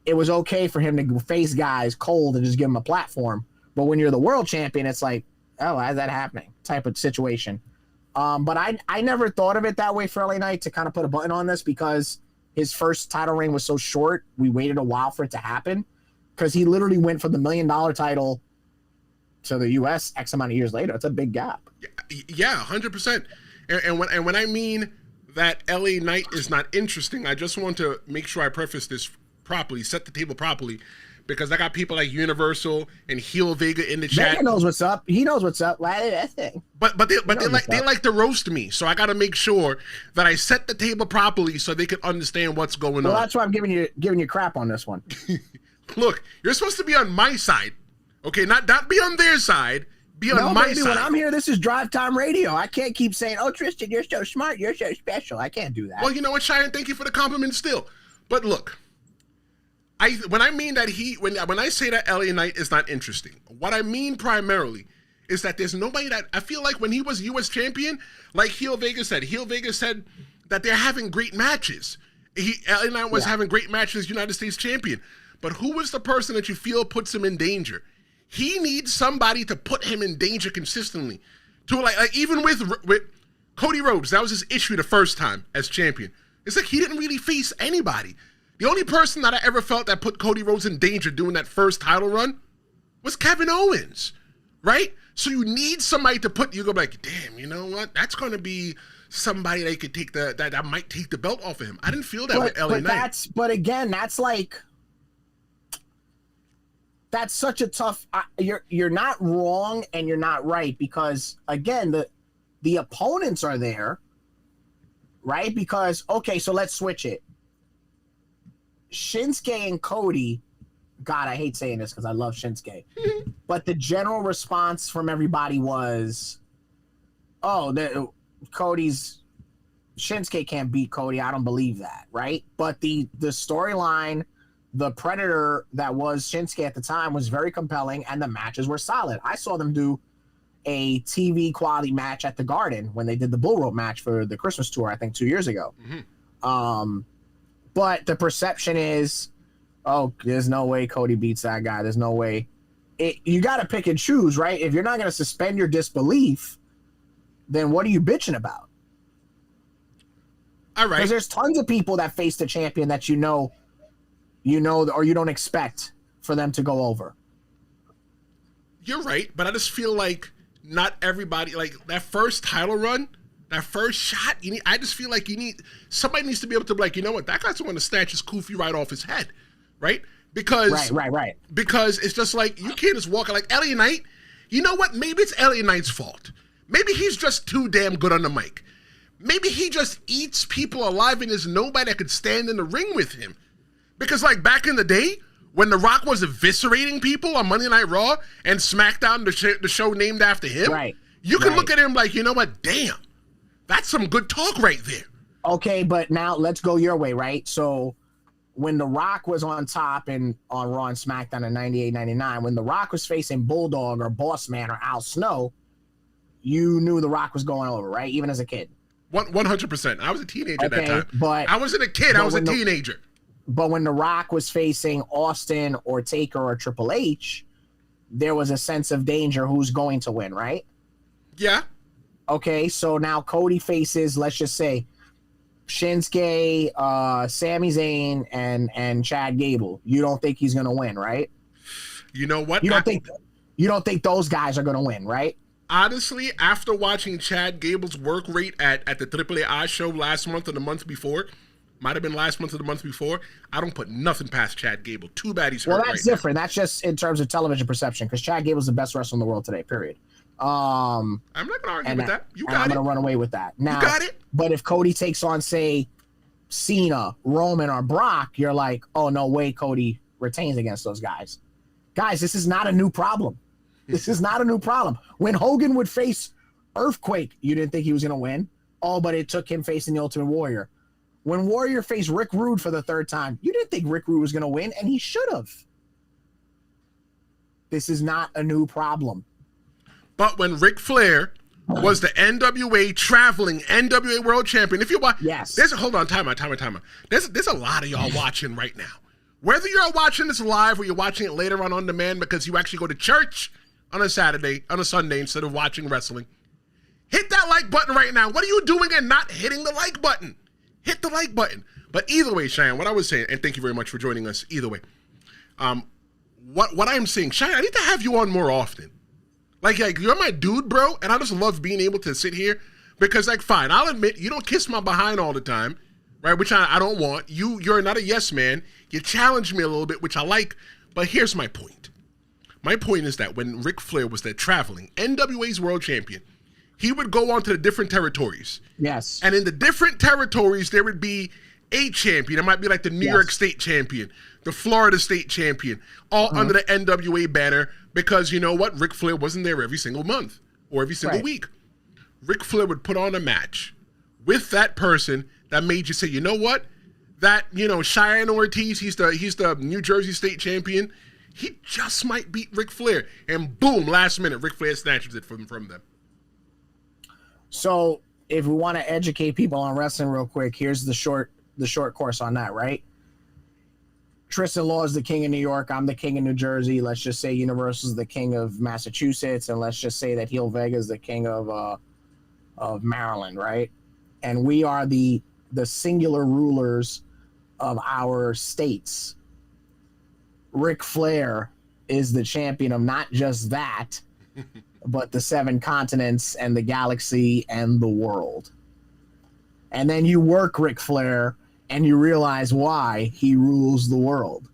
it was okay for him to face guys cold and just give them a platform. But when you're the world champion, it's like, oh, how's that happening? Type of situation. But I never thought of it that way for LA Knight, to kind of put a button on this, because his first title reign was so short. We waited a while for it to happen, because he literally went from the $1 million title to the U.S. X amount of years later. It's a big gap. Yeah, 100%. And when I mean that LA Knight is not interesting, I just want to make sure I preface this properly, set the table properly, because I got people like Universal and Heel Vega in the chat. Vega knows what's up. He knows what's up. Why did that thing? But they like to roast me, so I got to make sure that I set the table properly so they can understand what's going on. Well, that's why I'm giving you crap on this one. Look, you're supposed to be on my side, okay? Not be on their side. Be on my side. When I'm here, this is Drive Time Radio. I can't keep saying, "Oh, Tristen, you're so smart. You're so special." I can't do that. Well, you know what, Cheyenne? Thank you for the compliment still. But look, when I mean that when I say that LA Knight is not interesting, what I mean primarily is that there's nobody that I feel like when he was U.S. champion, like Heel Vega said that they're having great matches. LA Knight was having great matches as United States champion. But who was the person that you feel puts him in danger? He needs somebody to put him in danger consistently. To like even with Cody Rhodes, that was his issue the first time as champion. It's like he didn't really face anybody. The only person that I ever felt that put Cody Rhodes in danger doing that first title run was Kevin Owens, right? So you need somebody to put, you go like, damn, you know what? That's going to be somebody that could take that might take the belt off of him. I didn't feel that with LA Knight. But again, that's such a tough. You're not wrong and you're not right, because again, the opponents are there, right? Because okay, so let's switch it. Shinsuke and Cody, God, I hate saying this because I love Shinsuke, but the general response from everybody was, "Oh, Shinsuke can't beat Cody." I don't believe that, right? But the storyline, the Predator that was Shinsuke at the time, was very compelling, and the matches were solid. I saw them do a TV quality match at the Garden when they did the bull rope match for the Christmas tour, I think 2 years ago. Mm-hmm. But the perception is, oh, there's no way Cody beats that guy. There's no way. You got to pick and choose, right? If you're not going to suspend your disbelief, then what are you bitching about? All right. Because there's tons of people that face the champion that you know, or you don't expect for them to go over. You're right, but I just feel like not everybody, like that first title run, that first shot, I just feel like somebody needs to be able to be like, you know what, that guy's going to snatch his kufi right off his head, right? Because right. Because it's just like, you can't just walk like LA Knight. You know what? Maybe it's LA Knight's fault. Maybe he's just too damn good on the mic. Maybe he just eats people alive and there's nobody that could stand in the ring with him. Because like back in the day, when The Rock was eviscerating people on Monday Night Raw and SmackDown, the show named after him, you can look at him like, you know what, damn, that's some good talk right there. Okay, but now let's go your way, right? So when The Rock was on top and on Raw and SmackDown in 98, 99, when The Rock was facing Bulldog or Boss Man or Al Snow, you knew The Rock was going over, right? Even as a kid. 100%. I was a teenager at that time. But I wasn't a kid. I was a teenager. But when The Rock was facing Austin or Taker or Triple H, there was a sense of danger who's going to win, right? Yeah. Okay, so now Cody faces, let's just say, Shinsuke, Sami Zayn, and Chad Gable. You don't think he's gonna win, right? You know what? You don't think those guys are gonna win, right? Honestly, after watching Chad Gable's work rate at the AAA show last month or the month before, might have been last month or the month before, I don't put nothing past Chad Gable. Too bad he's hurt. Well, that's different. That's just in terms of television perception, because Chad Gable's the best wrestler in the world today, period. I'm not going to argue with that. You got it. I'm going to run away with that. Now, you got it. But if Cody takes on, say, Cena, Roman, or Brock, you're like, oh, no way Cody retains against those guys. Guys, this is not a new problem. This is not a new problem. When Hogan would face Earthquake, you didn't think he was going to win. Oh, but it took him facing the Ultimate Warrior. When Warrior faced Rick Rude for the third time, you didn't think Rick Rude was going to win, and he should have. This is not a new problem. But when Ric Flair was the NWA traveling NWA World Champion, if you watch, yes, hold on, time out. There's a lot of y'all watching right now. Whether you're watching this live or you're watching it later on demand because you actually go to church on a Sunday instead of watching wrestling, hit that like button right now. What are you doing and not hitting the like button? Hit the like button. But either way, Cheyenne, what I was saying, and thank you very much for joining us. Either way, what I am saying, Cheyenne, I need to have you on more often. Like you're my dude, bro, and I just love being able to sit here because, like, fine, I'll admit you don't kiss my behind all the time, right? Which I don't want. You're not a yes man. You challenge me a little bit, which I like. But here's my point. My point is that when Ric Flair was the traveling NWA's world champion, he would go on to the different territories. Yes. And in the different territories, there would be a champion. It might be like the New York State champion, the Florida State champion, all under the NWA banner. Because you know what? Ric Flair wasn't there every single month or every single week. Ric Flair would put on a match with that person that made you say, you know what? That, Cheyenne Ortiz, he's the New Jersey State champion. He just might beat Ric Flair. And boom, last minute, Ric Flair snatches it from them. So if we want to educate people on wrestling real quick, here's the short course on that, right? Tristen Law is the king of New York. I'm the king of New Jersey. Let's just say Universal is the king of Massachusetts, and let's just say that Heel Vega is the king of Maryland, right? And we are the singular rulers of our states. Ric Flair is the champion of not just that, but the 7 continents and the galaxy and the world. And then you work Ric Flair, and you realize why he rules the world.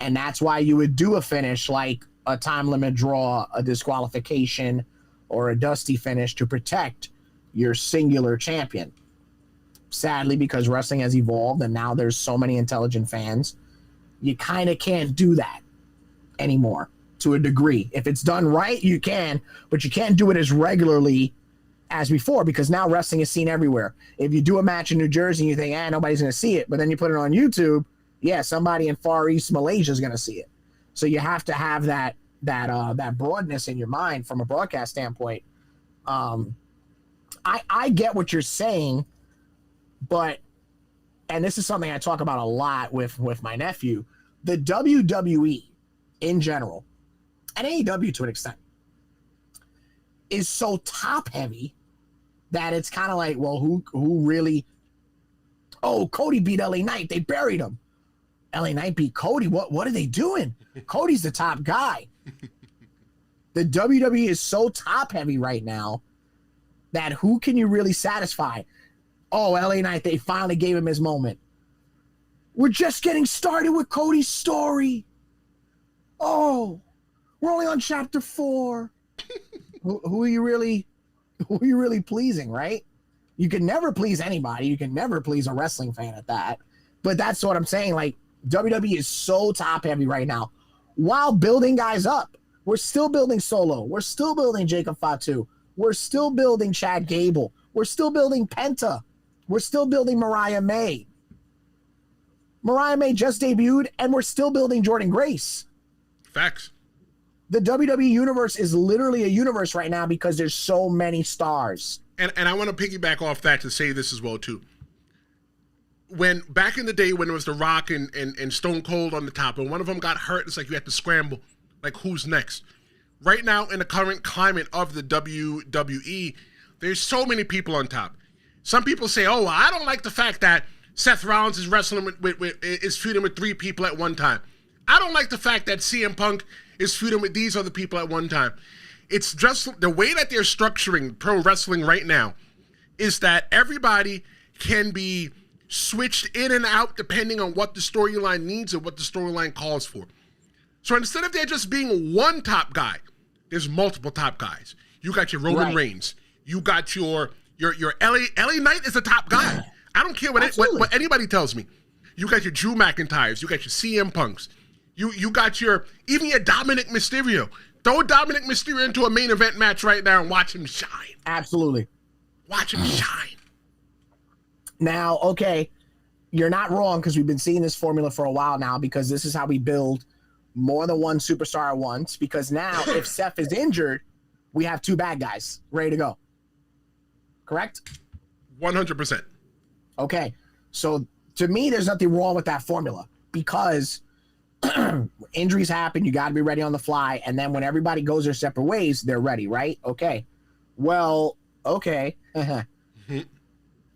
And that's why you would do a finish like a time limit draw, a disqualification, or a dusty finish to protect your singular champion. Sadly, because wrestling has evolved and now there's so many intelligent fans, you kind of can't do that anymore to a degree. If it's done right, you can, but you can't do it as regularly as before, because now wrestling is seen everywhere. If you do a match in New Jersey and you think, nobody's going to see it, but then you put it on YouTube, somebody in Far East Malaysia is going to see it. So you have to have that broadness in your mind from a broadcast standpoint. I get what you're saying, but, and this is something I talk about a lot with my nephew, the WWE in general, and AEW to an extent, is so top heavy that it's kind of like, well, who really? Oh, Cody beat LA Knight. They buried him. LA Knight beat Cody. What are they doing? Cody's the top guy. The WWE is so top heavy right now that who can you really satisfy? Oh, LA Knight, they finally gave him his moment. We're just getting started with Cody's story. Oh, we're only on chapter 4. Who are you really pleasing, right? You can never please anybody. You can never please a wrestling fan at that. But that's what I'm saying. Like, WWE is so top heavy right now while building guys up. We're still building Solo. We're still building Jacob Fatu. We're still building Chad Gable. We're still building Penta. We're still building Mariah May. Mariah May just debuted, and we're still building Jordan Grace. Facts. The WWE universe is literally a universe right now because there's so many stars. And I want to piggyback off that to say this as well, too. When back in the day when it was The Rock and Stone Cold on the top, and one of them got hurt, it's like you had to scramble. Like, who's next? Right now, in the current climate of the WWE, There's so many people on top. Some people say, oh, I don't like the fact that Seth Rollins is wrestling is feuding with 3 people at one time. I don't like the fact that CM Punk is feuding with these other people at one time. It's just the way that they're structuring pro wrestling right now is that everybody can be switched in and out depending on what the storyline needs and what the storyline calls for. So instead of there just being one top guy, there's multiple top guys. You got your Roman Reigns. You got your LA Knight is the top guy. I don't care what anybody tells me. You got your Drew McIntyres. You got your CM Punks. You got even your Dominic Mysterio. Throw Dominic Mysterio into a main event match right now and watch him shine. Absolutely. Watch him shine. Now, okay, you're not wrong because we've been seeing this formula for a while now because this is how we build more than one superstar at once because now if Seth is injured, we have 2 bad guys ready to go. Correct? 100%. Okay. So to me, there's nothing wrong with that formula because injuries happen. You got to be ready on the fly. And then when everybody goes their separate ways, they're ready, right? Okay. Well, okay.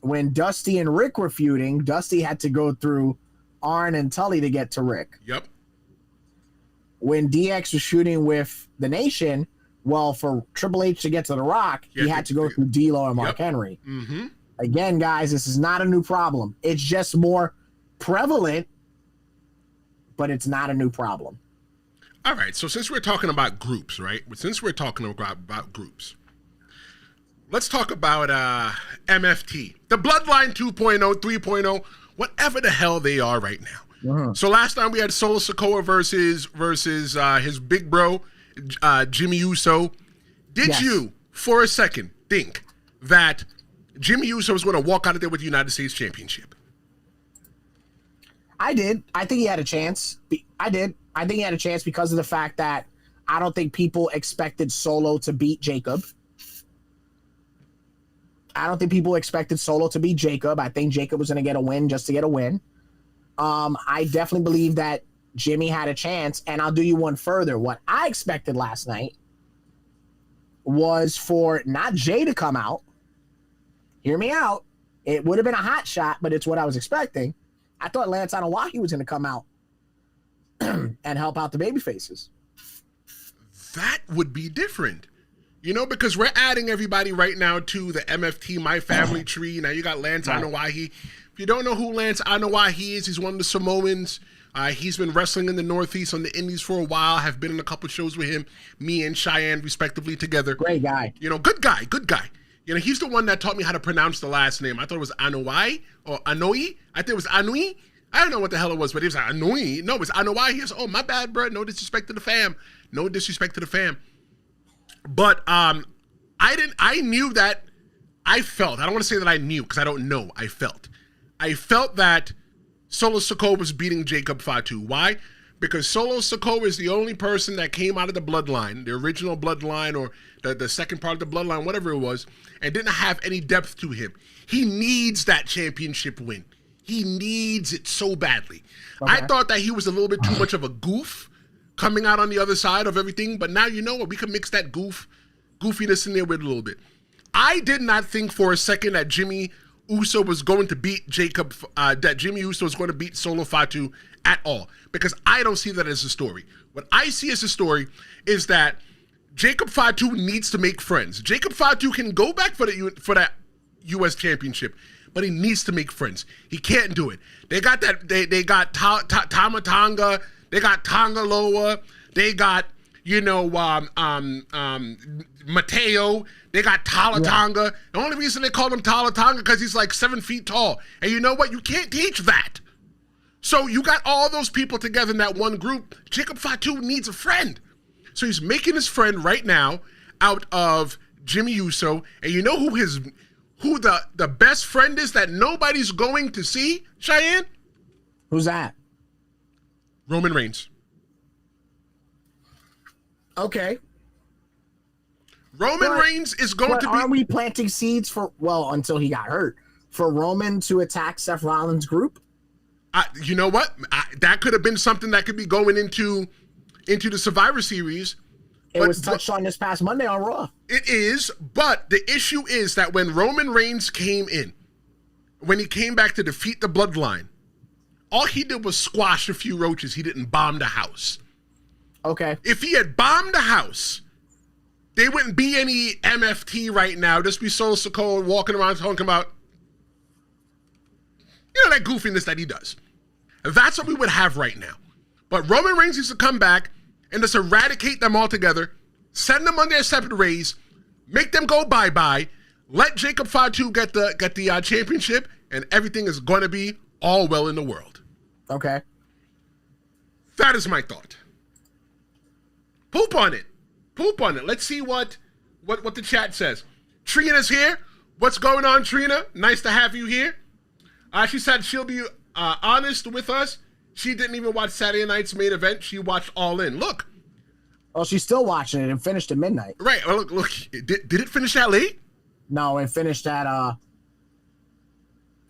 When Dusty and Rick were feuding, Dusty had to go through Arn and Tully to get to Rick. Yep. When DX was shooting with the Nation, well, for Triple H to get to The Rock, he had to go through D'Lo and Mark Henry. Mm-hmm. Again, guys, this is not a new problem. It's just more prevalent, but it's not a new problem. All right, so since we're talking about groups, right? Since we're talking about groups, let's talk about MFT. The Bloodline 2.0, 3.0, whatever the hell they are right now. Uh-huh. So last time we had Solo Sikoa versus his big bro, Jimmy Uso. Did you, for a second, think that Jimmy Uso was going to walk out of there with the United States Championship? I did. I think he had a chance. I did. I think he had a chance because of the fact that I don't think people expected Solo to beat Jacob. I don't think people expected Solo to beat Jacob. I think Jacob was going to get a win just to get a win. I definitely believe that Jimmy had a chance, and I'll do you one further. What I expected last night was for not Jay to come out. Hear me out. It would have been a hot shot, but it's what I was expecting. I thought Lance Anoa'i was going to come out and help out the babyfaces. That would be different. You know, because we're adding everybody right now to the MFT My Family tree. Now you got Lance Anoa'i. If you don't know who Lance Anoa'i is, he's one of the Samoans. He's been wrestling in the Northeast on the Indies for a while. Have been in a couple shows with him, me and Cheyenne, respectively, together. Great guy. You know, good guy. You know, he's the one that taught me how to pronounce the last name. I thought it was Anoa'i or Anoi. I think it was Anui. I don't know what the hell it was, but he was like, Anoi. No, it's Anoa'i. He was, oh, my bad, bro. No disrespect to the fam. No disrespect to the fam. But I knew that, I felt, I don't want to say that I knew because I don't know. I felt that Solo Sikoa was beating Jacob Fatu. Why? Because Solo Sikoa is the only person that came out of the Bloodline, the original Bloodline or the second part of the Bloodline, whatever it was, and didn't have any depth to him. He needs that championship win. He needs it so badly. Okay. I thought that he was a little bit too much of a goof coming out on the other side of everything, but now you know what? We can mix that goofiness in there with a little bit. I did not think for a second that Jimmy Uso was going to beat that Jimmy Uso was going to beat Solo Fatu at all, because I don't see that as a story. What I see as a story is that Jacob Fatu needs to make friends. Jacob Fatu can go back for that U.S. Championship, but he needs to make friends. He can't do it. They got that. They got Tama Tonga. They got Tonga Loa. They got Mateo. They got Tala Tonga. The only reason they call him Tala Tonga because he's like 7 feet tall. And you know what? You can't teach that. So you got all those people together in that one group. Jacob Fatu needs a friend. So he's making his friend right now out of Jimmy Uso. And you know who the best friend is that nobody's going to see, Cheyenne? Who's that? Roman Reigns. Okay. Roman Reigns is going to be... Are we planting seeds until he got hurt, for Roman to attack Seth Rollins' group? You know what? That could have been something that could be going into the Survivor Series It was touched on this past Monday on Raw. It is, but the issue is that when Roman Reigns came in, when he came back to defeat the Bloodline, all he did was squash a few roaches. He didn't bomb the house. Okay. If he had bombed the house, there wouldn't be any MFT right now. Just be Solo Sikoa walking around talking about, that goofiness that he does. That's what we would have right now. But Roman Reigns needs to come back and just eradicate them all together, send them on their separate ways, make them go bye-bye, let Jacob Fatu get the championship, and everything is going to be all well in the world. Okay. That is my thought. Poop on it. Let's see what the chat says. Trina's here. What's going on, Trina? Nice to have you here. She said she'll be honest with us. She didn't even watch Saturday night's main event. She watched All In. Look. Well, she's still watching it and finished at midnight. Right. Well, look. Did it finish that late? No, it finished at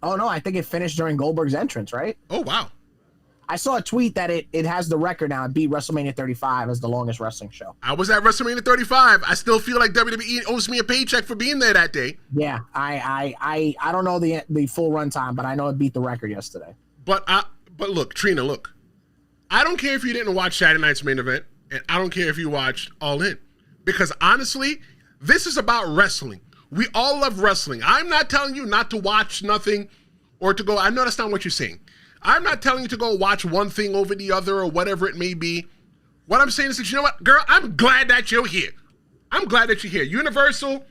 oh no, I think it finished during Goldberg's entrance, right? Oh wow. I saw a tweet that it has the record now. It beat WrestleMania 35 as the longest wrestling show. I was at WrestleMania 35. I still feel like WWE owes me a paycheck for being there that day. Yeah, I don't know the full runtime, but I know it beat the record yesterday. But look, Trina, look. I don't care if you didn't watch Saturday night's main event, and I don't care if you watched All In. Because honestly, this is about wrestling. We all love wrestling. I'm not telling you not to watch nothing or to go. I know that's not what you're saying. I'm not telling you to go watch one thing over the other or whatever it may be. What I'm saying is that, you know what, girl, I'm glad that you're here. I'm glad that you're here. Universal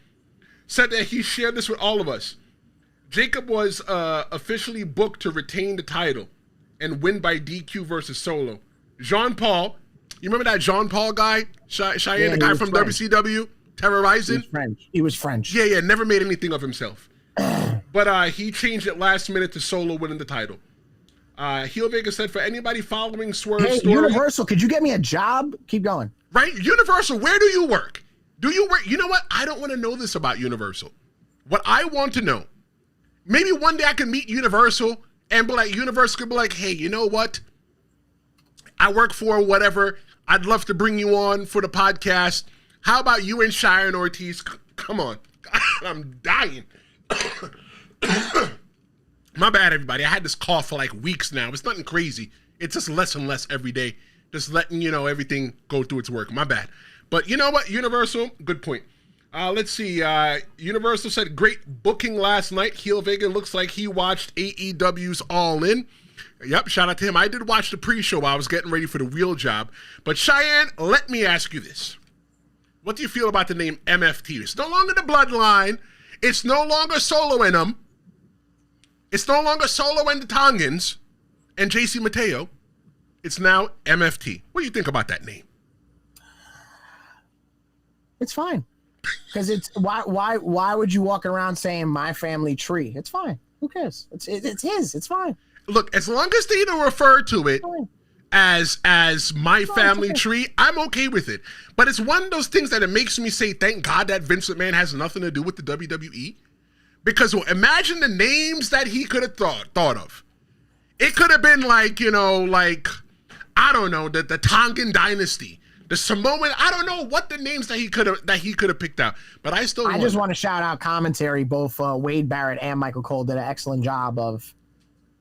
said that he shared this with all of us. Jacob was officially booked to retain the title and win by DQ versus Solo. Jean Paul, you remember that Jean Paul guy? Cheyenne, the guy from French. WCW? Terrorizing? He was French. Yeah, never made anything of himself. But he changed it last minute to Solo winning the title. Heel Vega said, for anybody following Swerve's story... Universal, could you get me a job? Keep going. Right? Universal, where do you work? Do you work? You know what? I don't want to know this about Universal. What I want to know, maybe one day I can meet Universal and be like, Universal could be like, hey, you know what? I work for whatever. I'd love to bring you on for the podcast. How about you and Cheyenne Ortiz? Come on. I'm dying. My bad, everybody. I had this cough for like weeks now. It's nothing crazy. It's just less and less every day. Just letting, everything go through its work. My bad. But you know what? Universal, good point. Let's see. Universal said, great booking last night. Heel Vega looks like he watched AEW's All In. Yep, shout out to him. I did watch the pre-show while I was getting ready for the real job. But Cheyenne, let me ask you this. What do you feel about the name MFT? It's no longer the Bloodline. It's no longer Solo and them. It's no longer Solo and the Tongans and JC Mateo. It's now MFT. What do you think about that name? It's fine. Because it's why would you walk around saying my family tree? It's fine. Who cares? It's his. It's fine. Look, as long as they don't refer to it as my family tree, I'm okay with it. But it's one of those things that it makes me say, thank God that Vince McMahon has nothing to do with the WWE. Because imagine the names that he could have thought of. It could have been like, I don't know, the Tongan dynasty, the Samoan. I don't know what the names that he could have picked out. But I just want to shout out commentary. Both Wade Barrett and Michael Cole did an excellent job of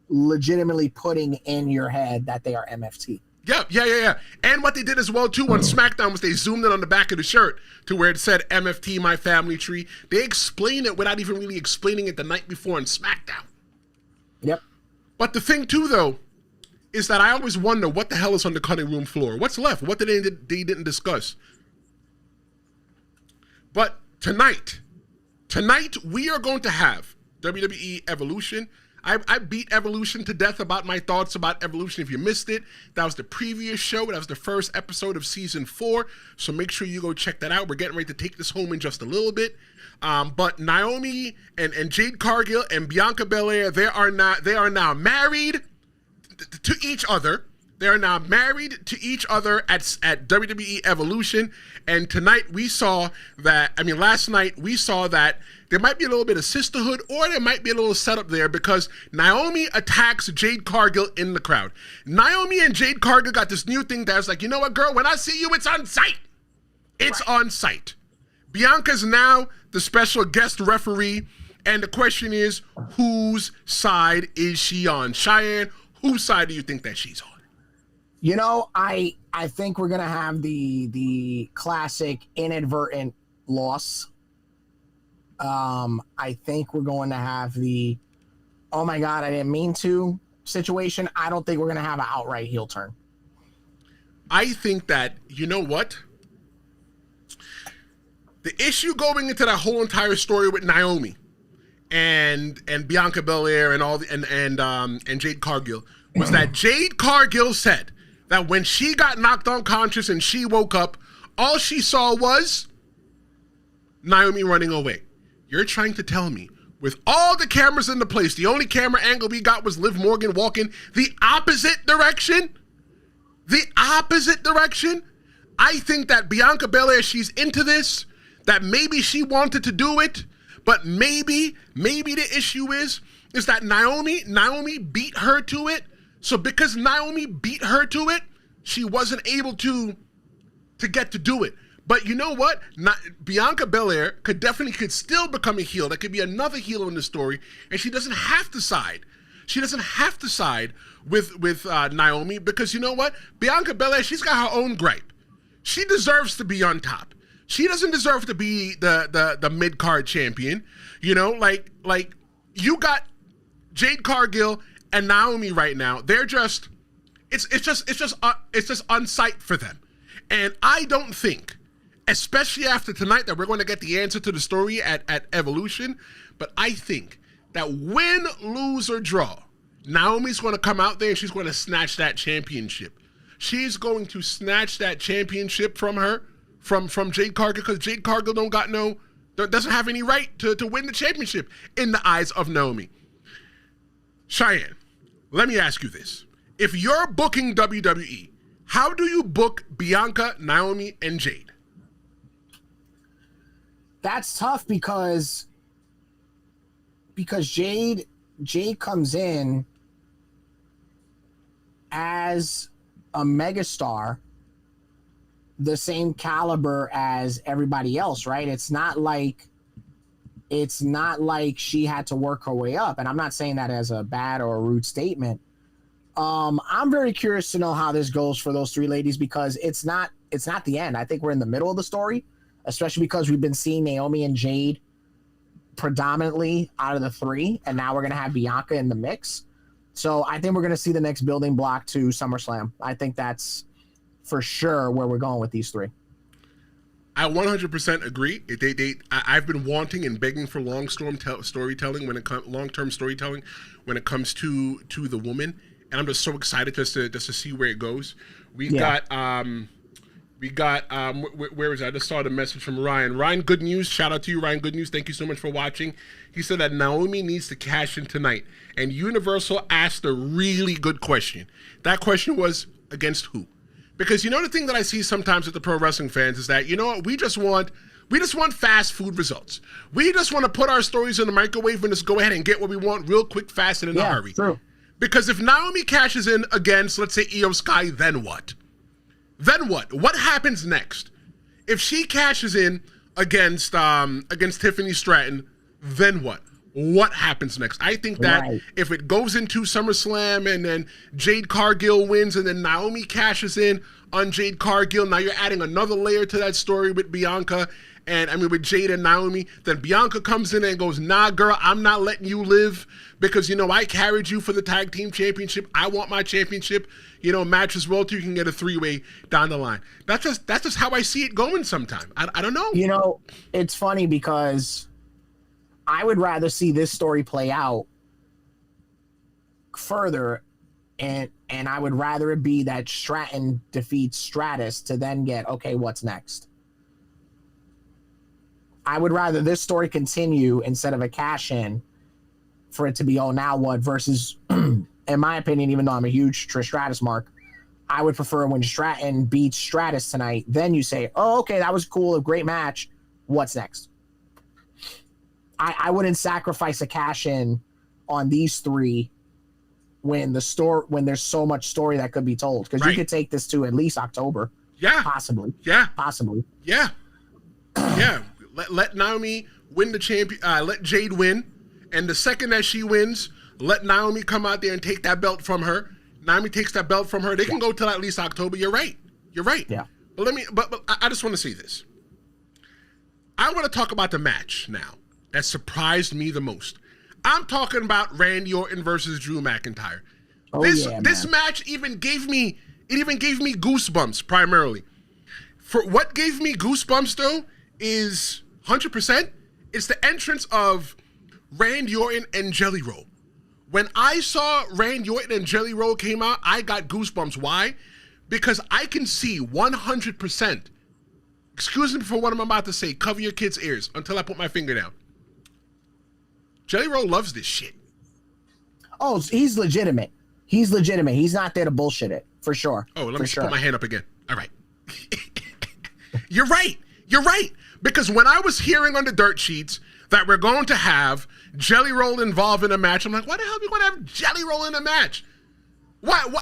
legitimately putting in your head that they are MFT. Yeah. And what they did as well, too, on SmackDown was they zoomed in on the back of the shirt to where it said MFT, my family tree. They explained it without even really explaining it the night before on SmackDown. Yep. But the thing, too, though, is that I always wonder what the hell is on the cutting room floor. What's left? What they didn't discuss? But tonight, we are going to have WWE Evolution. I beat Evolution to death about my thoughts about Evolution. If you missed it, that was the previous show. That was the first episode of season 4. So make sure you go check that out. We're getting ready to take this home in just a little bit. But Naomi and Jade Cargill and Bianca Belair, they are now married to each other. They are now married to each other at WWE Evolution. And tonight we saw that, last night we saw that there might be a little bit of sisterhood or there might be a little setup there because Naomi attacks Jade Cargill in the crowd. Naomi and Jade Cargill got this new thing that was like, you know what, girl, when I see you, it's on sight. It's on site. Bianca's now the special guest referee, and the question is, whose side is she on? Cheyenne, whose side do you think that she's on? You know, I think we're gonna have the classic inadvertent loss. I think we're going to have the, oh my God, I didn't mean to situation. I don't think we're gonna have an outright heel turn. I think that, you know what? The issue going into that whole entire story with Naomi and Bianca Belair and all the and Jade Cargill was that Jade Cargill said that when she got knocked unconscious and she woke up, all she saw was Naomi running away. You're trying to tell me, with all the cameras in the place, the only camera angle we got was Liv Morgan walking the opposite direction? The opposite direction? I think that Bianca Belair, she's into this, that maybe she wanted to do it, but maybe the issue is that Naomi beat her to it. So because Naomi beat her to it, she wasn't able to get to do it. But you know what? Bianca Belair could still become a heel. That could be another heel in the story, and she doesn't have to side. She doesn't have to side with Naomi, because you know what? Bianca Belair, she's got her own gripe. She deserves to be on top. She doesn't deserve to be the mid-card champion. You know, like you got Jade Cargill and Naomi right now. They're just it's just unsight for them. And I don't think, especially after tonight, that we're going to get the answer to the story at Evolution. But I think that win, lose, or draw, Naomi's going to come out there and she's going to snatch that championship. She's going to snatch that championship from her, from Jade Cargill, because Jade Cargill doesn't have any right to win the championship in the eyes of Naomi. Cheyenne, let me ask you this. If you're booking WWE, how do you book Bianca, Naomi, and Jade? That's tough because Jade comes in as a megastar, the same caliber as everybody else, right? It's not like she had to work her way up. And I'm not saying that as a bad or a rude statement. I'm very curious to know how this goes for those three ladies, because it's not the end. I think we're in the middle of the story, especially because we've been seeing Naomi and Jade predominantly out of the three, and now we're going to have Bianca in the mix. So I think we're going to see the next building block to SummerSlam. I think that's for sure where we're going with these three. I 100% agree. I've been wanting and begging for long-term storytelling when it comes to the woman, and I'm just so excited just to see where it goes. Where is it? I just saw the message from Ryan. Ryan, good news. Shout out to you, Ryan. Good news. Thank you so much for watching. He said that Naomi needs to cash in tonight, and Universal asked a really good question. That question was, against who? Because you know the thing that I see sometimes with the pro wrestling fans is that, you know what, we just want fast food results. We just want to put our stories in the microwave and just go ahead and get what we want real quick, fast, and in a hurry. True. Because if Naomi cashes in against, let's say, Io Sky, then what? Then what? What happens next? If she cashes in against Tiffany Stratton, then what? What happens next? I think that if it goes into SummerSlam and then Jade Cargill wins and then Naomi cashes in on Jade Cargill, now you're adding another layer to that story with Bianca with Jade and Naomi. Then Bianca comes in and goes, nah, girl, I'm not letting you live because, you know, I carried you for the tag team championship. I want my championship, match as well, too. You can get a three-way down the line. That's just how I see it going sometime. I don't know. It's funny because I would rather see this story play out further, and I would rather it be that Stratton defeats Stratus to then get, okay, what's next? I would rather this story continue instead of a cash-in for it to be, oh, now what, versus, in my opinion, even though I'm a huge Trish Stratus mark, I would prefer when Stratton beats Stratus tonight, then you say, oh, okay, that was cool, a great match, what's next? I wouldn't sacrifice a cash-in on these three when there's so much story that could be told, because you could take this to at least October. Yeah. Possibly. Yeah. Possibly. Yeah. Yeah. Let Naomi win the champion. Let Jade win. And the second that she wins, let Naomi come out there and take that belt from her. Naomi takes that belt from her. They can go till at least October. You're right. You're right. Yeah. But but I just want to say this. I want to talk about the match now that surprised me the most. I'm talking about Randy Orton versus Drew McIntyre. This match even gave me goosebumps primarily. For what gave me goosebumps though is 100%. It's the entrance of Randy Orton and Jelly Roll. When I saw Randy Orton and Jelly Roll came out, I got goosebumps. Why? Because I can see 100%. Excuse me for what I'm about to say. Cover your kids' ears until I put my finger down. Jelly Roll loves this shit. Oh, he's legitimate. He's legitimate. He's not there to bullshit it, for sure. Oh, let me put my hand up again. All right. You're right. You're right. Because when I was hearing on the dirt sheets that we're going to have Jelly Roll involved in a match, I'm like, why the hell are we going to have Jelly Roll in a match? What?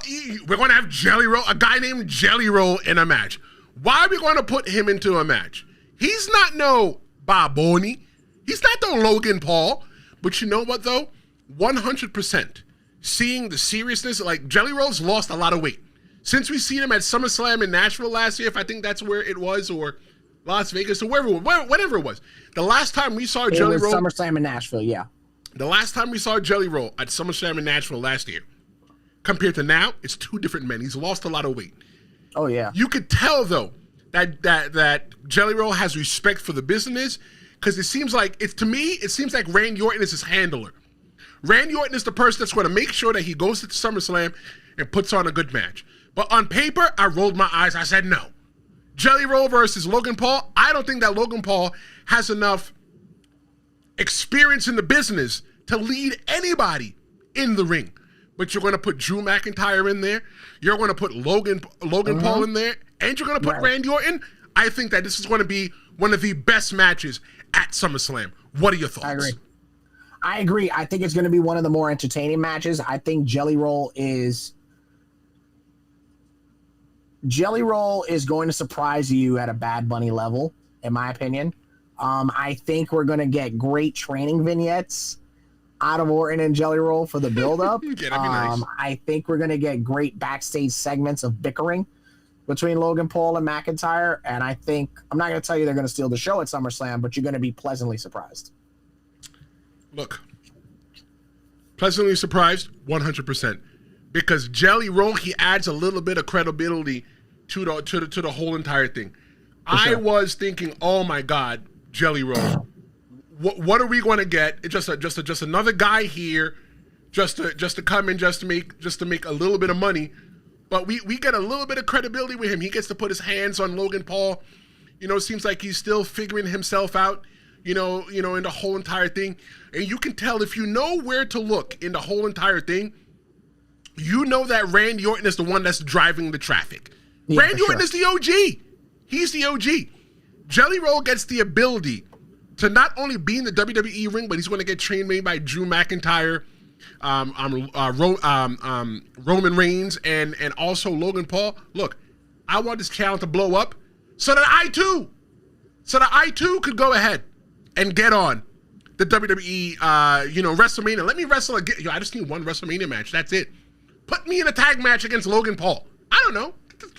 We're going to have Jelly Roll, a guy named Jelly Roll in a match. Why are we going to put him into a match? He's not no Barboni. He's not no Logan Paul. But you know what, though? 100%. Seeing the seriousness, like Jelly Roll's lost a lot of weight. Since we seen him at SummerSlam in Nashville last year, if I think that's where it was, or Las Vegas, or whatever it was. The last time we saw Jelly Roll. SummerSlam in Nashville, yeah. The last time we saw Jelly Roll at SummerSlam in Nashville last year, compared to now, it's two different men. He's lost a lot of weight. Oh, yeah. You could tell, though, that Jelly Roll has respect for the business, because it seems like, to me, it seems like Randy Orton is his handler. Randy Orton is the person that's going to make sure that he goes to SummerSlam and puts on a good match. But on paper, I rolled my eyes. I said, no. Jelly Roll versus Logan Paul, I don't think that Logan Paul has enough experience in the business to lead anybody in the ring. But you're going to put Drew McIntyre in there. You're going to put Logan Paul in there. And you're going to put Randy Orton. I think that this is going to be one of the best matches at SummerSlam. What are your thoughts? I agree. I think it's going to be one of the more entertaining matches. I think Jelly Roll is going to surprise you at a Bad Bunny level, in my opinion. I think we're going to get great training vignettes out of Orton and Jelly Roll for the build-up. Nice. I think we're going to get great backstage segments of bickering between Logan Paul and McIntyre. And I think, I'm not going to tell you they're going to steal the show at SummerSlam, but you're going to be pleasantly surprised. Look, pleasantly surprised, 100%. Because Jelly Roll, he adds a little bit of credibility to the whole entire thing. I was thinking, oh my God, Jelly Roll, what are we going to get? It's just another guy here, just to come in, just to make a little bit of money. But we get a little bit of credibility with him. He gets to put his hands on Logan Paul. You know, it seems like he's still figuring himself out. You know, in the whole entire thing. And you can tell if you know where to look in the whole entire thing, you know that Randy Orton is the one that's driving the traffic. Yeah, Randy Orton is the OG. He's the OG. Jelly Roll gets the ability to not only be in the WWE ring, but he's going to get trained maybe by Drew McIntyre, Roman Reigns, and also Logan Paul. Look, I want this channel to blow up so that I too could go ahead and get on the WWE, WrestleMania. Let me wrestle again. I just need one WrestleMania match. That's it. Put me in a tag match against Logan Paul. I don't know.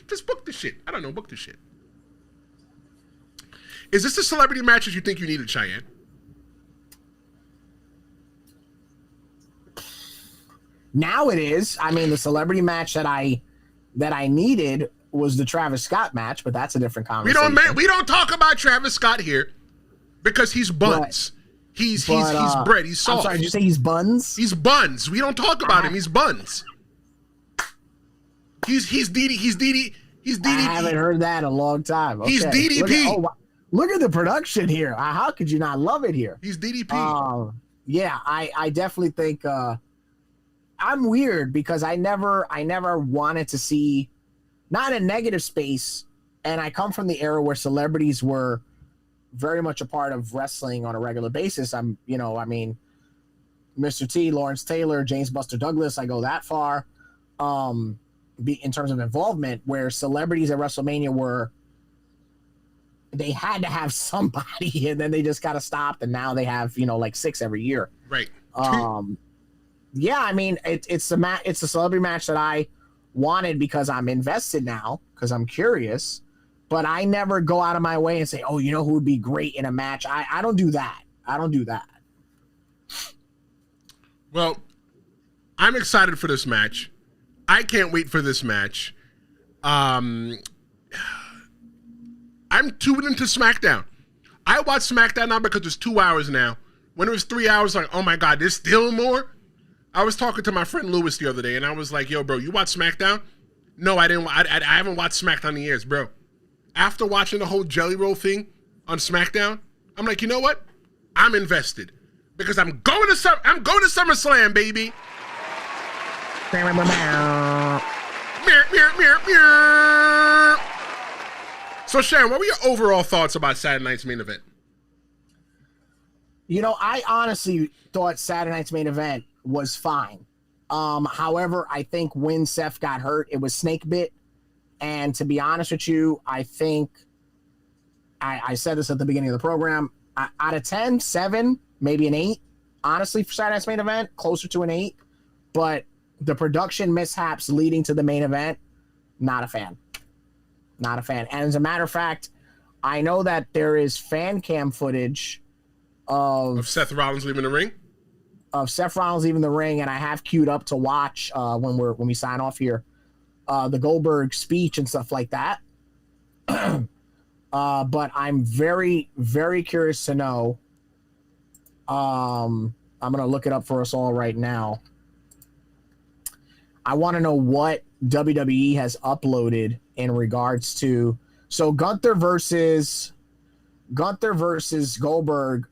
Just book this shit. I don't know. Book this shit. Is this the celebrity matches you think you needed, Cheyenne? Now it is. I mean, the celebrity match that I needed was the Travis Scott match, but that's a different conversation. We don't talk about Travis Scott here because he's buns. He's bread. He's soft. I'm sorry, did you say he's buns? He's buns. We don't talk about him. He's buns. He's DDP. I haven't heard that in a long time. Okay. He's DDP. Look at the production here. How could you not love it here? He's DDP. Yeah, I definitely think I'm weird because I never wanted to see, not a negative space, and I come from the era where celebrities were very much a part of wrestling on a regular basis. Mr. T, Lawrence Taylor, James Buster Douglas, I go that far. in terms of involvement, where celebrities at WrestleMania they had to have somebody, and then they just got to stop, and now they have, like 6 every year. Right. Yeah, I mean, it's a celebrity match that I wanted because I'm invested now, because I'm curious, but I never go out of my way and say, oh, who would be great in a match? I don't do that. I don't do that. Well, I'm excited for this match. I can't wait for this match. I'm tuned into SmackDown. I watch SmackDown now because it's 2 hours now. When it was 3 hours, like, oh my God, there's still more? I was talking to my friend Lewis the other day, and I was like, yo, bro, you watch SmackDown? No, I didn't. I haven't watched SmackDown in years, bro. After watching the whole Jelly Roll thing on SmackDown, I'm like, you know what? I'm invested because I'm going to SummerSlam, baby. So, Sharon, what were your overall thoughts about Saturday night's main event? I honestly thought Saturday night's main event was fine. However, I think when Seth got hurt, it was snake bit. And to be honest with you, I think I said this at the beginning of the program. Out of 10, 7, maybe an 8. Honestly, for Saturday night's main event, closer to an 8. But the production mishaps leading to the main event, not a fan. Not a fan. And as a matter of fact, I know that there is fan cam footage of Seth Rollins leaving the ring. And I have queued up to watch when we sign off here, the Goldberg speech and stuff like that. But I'm very, very curious to know. I'm gonna look it up for us all right now. I want to know what WWE has uploaded in regards to Gunther versus Goldberg.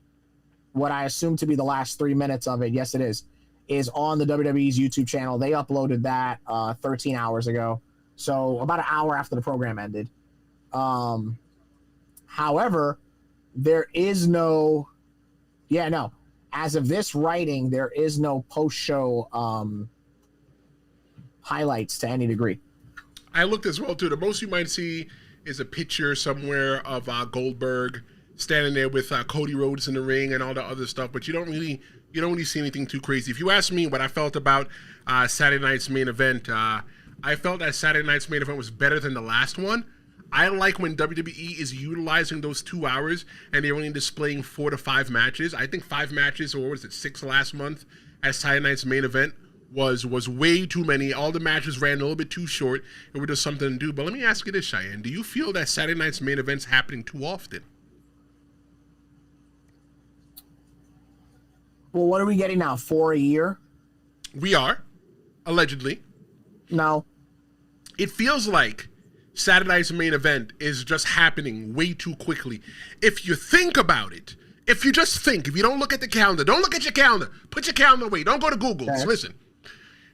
What I assume to be the last 3 minutes of it, yes, it is on the WWE's YouTube channel. They uploaded that 13 hours ago, so about an hour after the program ended. However, there is no, as of this writing, there is no post-show highlights to any degree. I looked as well too. The most you might see is a picture somewhere of Goldberg standing there with Cody Rhodes in the ring and all the other stuff, but you don't really see anything too crazy. If you ask me what I felt about Saturday night's main event, I felt that Saturday night's main event was better than the last one. I like when WWE is utilizing those 2 hours and they're only displaying 4 to 5 matches. I think 5 matches, or was it 6 last month, as Saturday night's main event was way too many. All the matches ran a little bit too short. It was just something to do. But let me ask you this, Cheyenne. Do you feel that Saturday night's main event's happening too often? Well, what are we getting now? 4 a year? We are, allegedly. No. It feels like Saturday night's main event is just happening way too quickly. If you think about it, if you just think, if you don't look at the calendar, don't look at your calendar. Put your calendar away. Don't go to Google. Okay. Listen.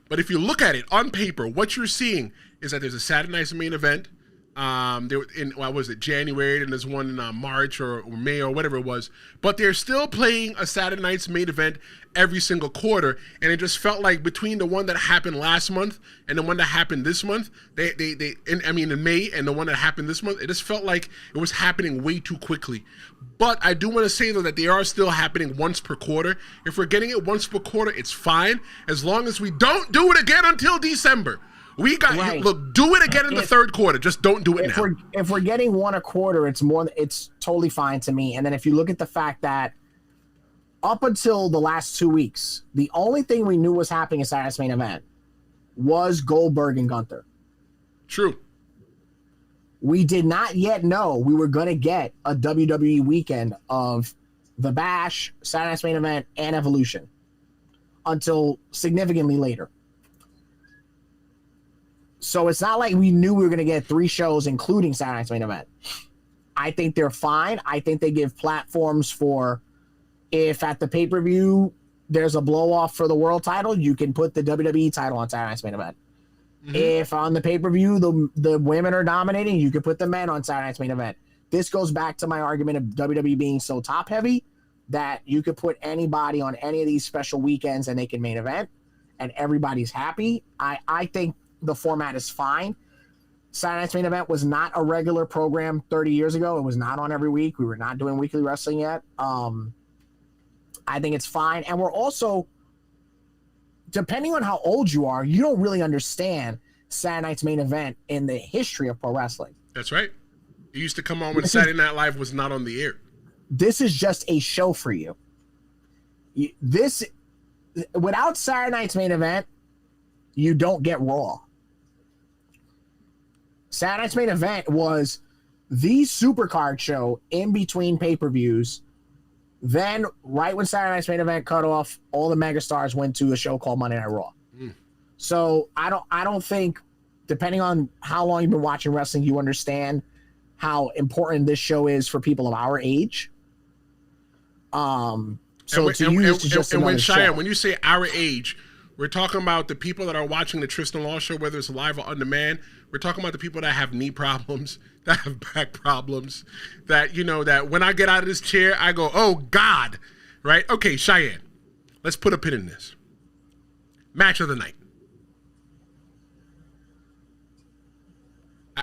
But if you look at it on paper, what you're seeing is that there's a Saturday night's main event. January, and there's one in March or May or whatever it was. But they're still playing a Saturday night's main event every single quarter, and it just felt like between the one that happened last month and the one that happened this month, in May, and the one that happened this month, it just felt like it was happening way too quickly. But I do want to say, though, that they are still happening once per quarter. If we're getting it once per quarter, it's fine, as long as we don't do it again until December. We got right. Look, do it again in the third quarter. Just don't do it now. If we're getting 1 a quarter, it's totally fine to me. And then if you look at the fact that up until the last 2 weeks, the only thing we knew was happening in Saturday's main event was Goldberg and Gunther. True. We did not yet know we were going to get a WWE weekend of The Bash, Saturday's main event, and Evolution until significantly later. So it's not like we knew we were going to get 3 shows, including Saturday night's main event. I think they're fine. I think they give platforms for, if at the pay-per-view there's a blow-off for the world title, you can put the WWE title on Saturday night's main event. Mm-hmm. If on the pay-per-view the women are dominating, you can put the men on Saturday night's main event. This goes back to my argument of WWE being so top-heavy that you could put anybody on any of these special weekends and they can main event, and everybody's happy. I think the format is fine. Saturday Night's Main Event was not a regular program 30 years ago. It was not on every week. We were not doing weekly wrestling yet. I think it's fine. And we're also, depending on how old you are, you don't really understand Saturday Night's Main Event in the history of pro wrestling. That's right. It used to come on when Saturday Night Live was not on the air. This is just a show for you. Without Saturday Night's Main Event, you don't get Raw. Saturday Night's Main Event was the supercard show in between pay-per-views. Then, right when Saturday Night's Main Event cut off, all the megastars went to a show called Monday Night Raw. So I don't think, depending on how long you've been watching wrestling, you understand how important this show is for people of our age. So to you, it's just another show. Cheyenne, when you say our age, we're talking about the people that are watching the Tristen Law show, whether it's live or on demand. We're talking about the people that have knee problems, that have back problems, that, that when I get out of this chair, I go, oh, God, right? Okay, Cheyenne, let's put a pin in this. Match of the night.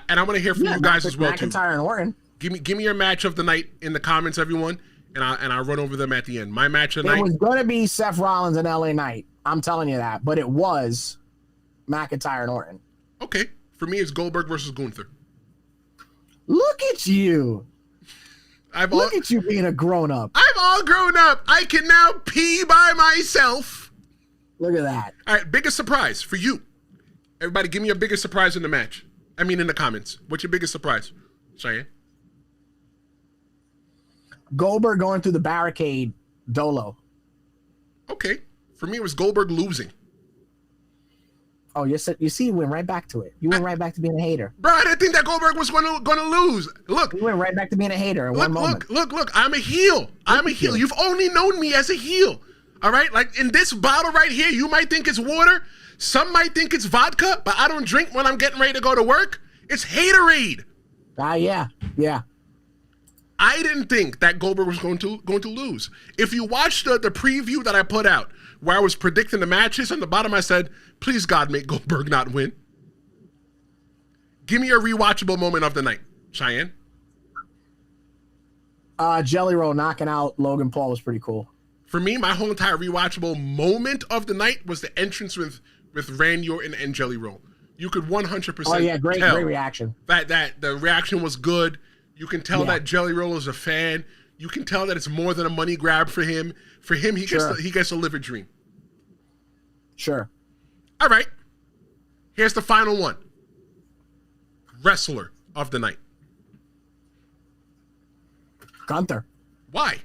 And I want to hear from you guys as well, too. McIntyre and Orton. Give me your match of the night in the comments, everyone, and I'll run over them at the end. My match of the night. It was going to be Seth Rollins and LA Knight. I'm telling you that. But it was McIntyre and Orton. Okay. For me, it's Goldberg versus Gunther. Look at you. Look at you being a grown-up. I'm all grown up. I can now pee by myself. Look at that. All right, biggest surprise for you. Everybody, give me your biggest surprise in the match. I mean, in the comments. What's your biggest surprise, Cheyenne? Goldberg going through the barricade, Dolo. Okay. For me, it was Goldberg losing. Oh, you see, you went right back to it. You went right back to being a hater. Bro, I didn't think that Goldberg was going to lose. Look. You went right back to being a hater in one moment. Look. I'm a heel. I'm a heel. You've only known me as a heel. All right? Like, in this bottle right here, you might think it's water. Some might think it's vodka, but I don't drink when I'm getting ready to go to work. It's haterade. Yeah. I didn't think that Goldberg was going to lose. If you watched the preview that I put out, where I was predicting the matches, on the bottom I said, please God, make Goldberg not win. Give me a rewatchable moment of the night, Cheyenne. Jelly Roll knocking out Logan Paul was pretty cool. For me, my whole entire rewatchable moment of the night was the entrance with Randy Orton and Jelly Roll. You could 100% Oh yeah, great reaction. That the reaction was good. You can tell that Jelly Roll is a fan. You can tell that it's more than a money grab for him. For him, he gets to live a dream. Sure. All right. Here's the final one. Wrestler of the night. Gunther. Why?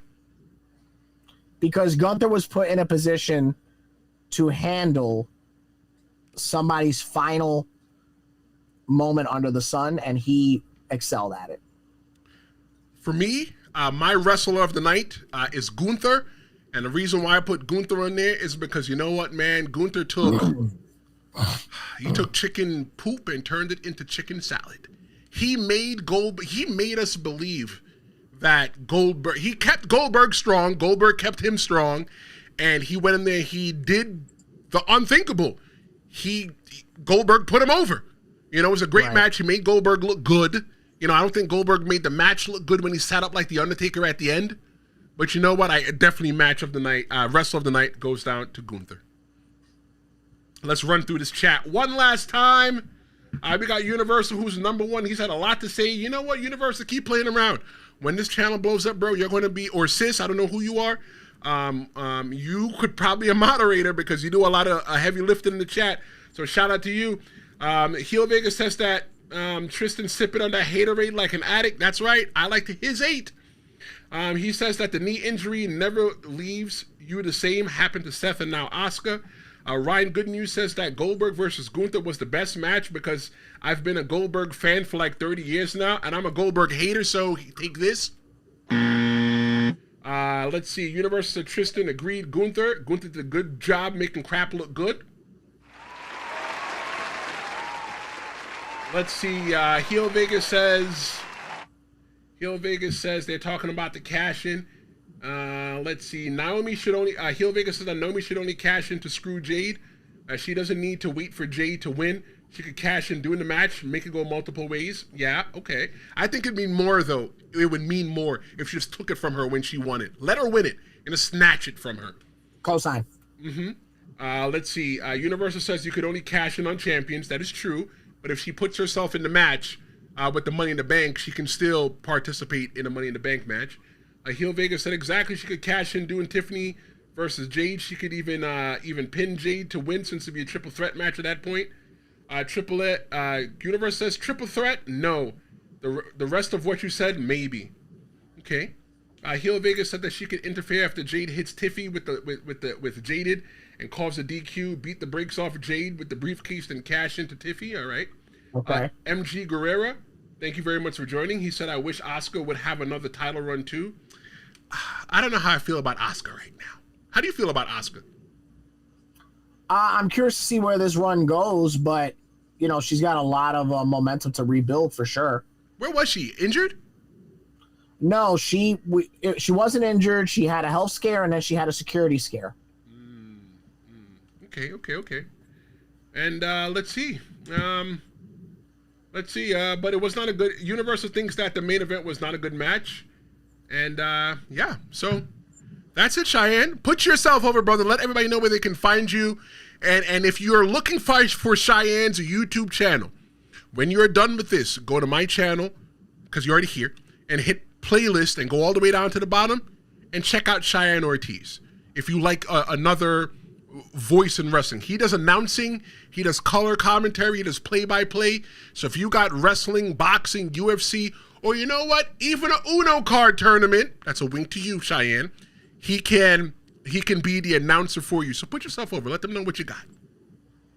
Because Gunther was put in a position to handle somebody's final moment under the sun, and he excelled at it. For me, my wrestler of the night is Gunther. And the reason why I put Gunther in there is because, you know what, man? Gunther took chicken poop and turned it into chicken salad. He made us believe that Goldberg, he kept Goldberg strong. Goldberg kept him strong. And he went in there, he did the unthinkable. Goldberg put him over. It was a great match. He made Goldberg look good. I don't think Goldberg made the match look good when he sat up like The Undertaker at the end. But you know what? I definitely wrestler of the night goes down to Gunther. Let's run through this chat one last time. We got Universal, who's number one. He's had a lot to say. You know what, Universal, keep playing around. When this channel blows up, bro, you're going to be, or sis, I don't know who you are. You could probably be a moderator because you do a lot of heavy lifting in the chat. So shout out to you. Heel Vegas says that Tristen sipping on that haterade like an addict. That's right. I like his 8. He says that the knee injury never leaves you the same. Happened to Seth and now Asuka. Ryan Good News says that Goldberg versus Gunther was the best match because I've been a Goldberg fan for like 30 years now, and I'm a Goldberg hater, so take this. Let's see. Universal Tristen agreed. Gunther did a good job making crap look good. Let's see. Heel Vegas says they're talking about the cash in. Let's see. Naomi should only. Heel Vegas says that Naomi should only cash in to screw Jade. She doesn't need to wait for Jade to win. She could cash in during the match, make it go multiple ways. Yeah, okay. I think it'd mean more, though. It would mean more if she just took it from her when she won it. Let her win it and just snatch it from her. Cosign. Let's see. Universal says you could only cash in on champions. That is true. But if she puts herself in the match with the Money in the Bank, she can still participate in a Money in the Bank match. Heel Vega said exactly she could cash in doing Tiffany versus Jade. She could even pin Jade to win since it'd be a triple threat match at that point. Universe says triple threat? No. The rest of what you said, maybe. Okay. Heel Vega said that she could interfere after Jade hits Tiffy with Jaded and calls a DQ, beat the brakes off of Jade with the briefcase, then cash into Tiffy. All right. Okay. MG Guerrera, thank you very much for joining. He said, I wish Asuka would have another title run too. I don't know how I feel about Asuka right now. How do you feel about Asuka? I'm curious to see where this run goes, but, she's got a lot of momentum to rebuild for sure. Where was she? Injured? No, she wasn't injured. She had a health scare, and then she had a security scare. Okay. And let's see. But it was not a good... Universal thinks that the main event was not a good match. And, yeah, so... That's it, Cheyenne. Put yourself over, brother. Let everybody know where they can find you. And if you're looking for Cheyenne's YouTube channel, when you're done with this, go to my channel, because you're already here, and hit playlist and go all the way down to the bottom and check out Cheyenne Ortiz. If you like another voice in wrestling. He does announcing, he does color commentary, he does play-by-play. So if you got wrestling, boxing, UFC, or you know what, even a Uno card tournament, that's a wink to you, Cheyenne, he can be the announcer for you. So put yourself over. Let them know what you got.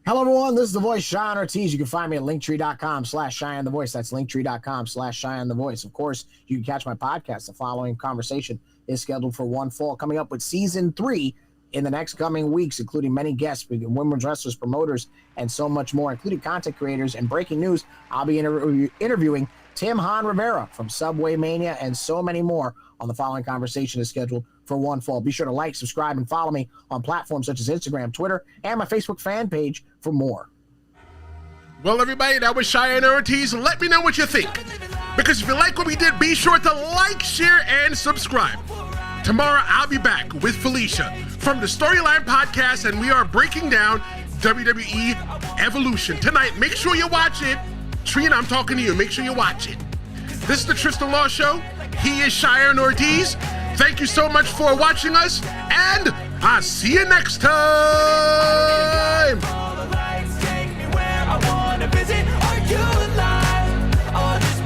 Hello, everyone. This is The Voice, Cheyenne Ortiz. You can find me at linktree.com/Cheyenne The Voice. That's linktree.com/Cheyenne The Voice. Of course, you can catch my podcast. The following conversation is scheduled for one fall, coming up with season 3 in the next coming weeks, including many guests, women's wrestlers, promoters, and so much more, including content creators. And breaking news, I'll be interviewing Tim Han Rivera from Subway Mania and so many more on the following conversation is scheduled for one fall. Be sure to like, subscribe, and follow me on platforms such as Instagram, Twitter, and my Facebook fan page for more. Well, everybody, that was Cheyenne Ortiz. Let me know what you think. Because if you like what we did, be sure to like, share, and subscribe. Tomorrow, I'll be back with Felicia from the Storyline Podcast, and we are breaking down WWE Evolution. Tonight, make sure you watch it. Trina, I'm talking to you. Make sure you watch it. This is the Tristen Law Show. He is Cheyenne Ortiz. Thank you so much for watching us, and I'll see you next time.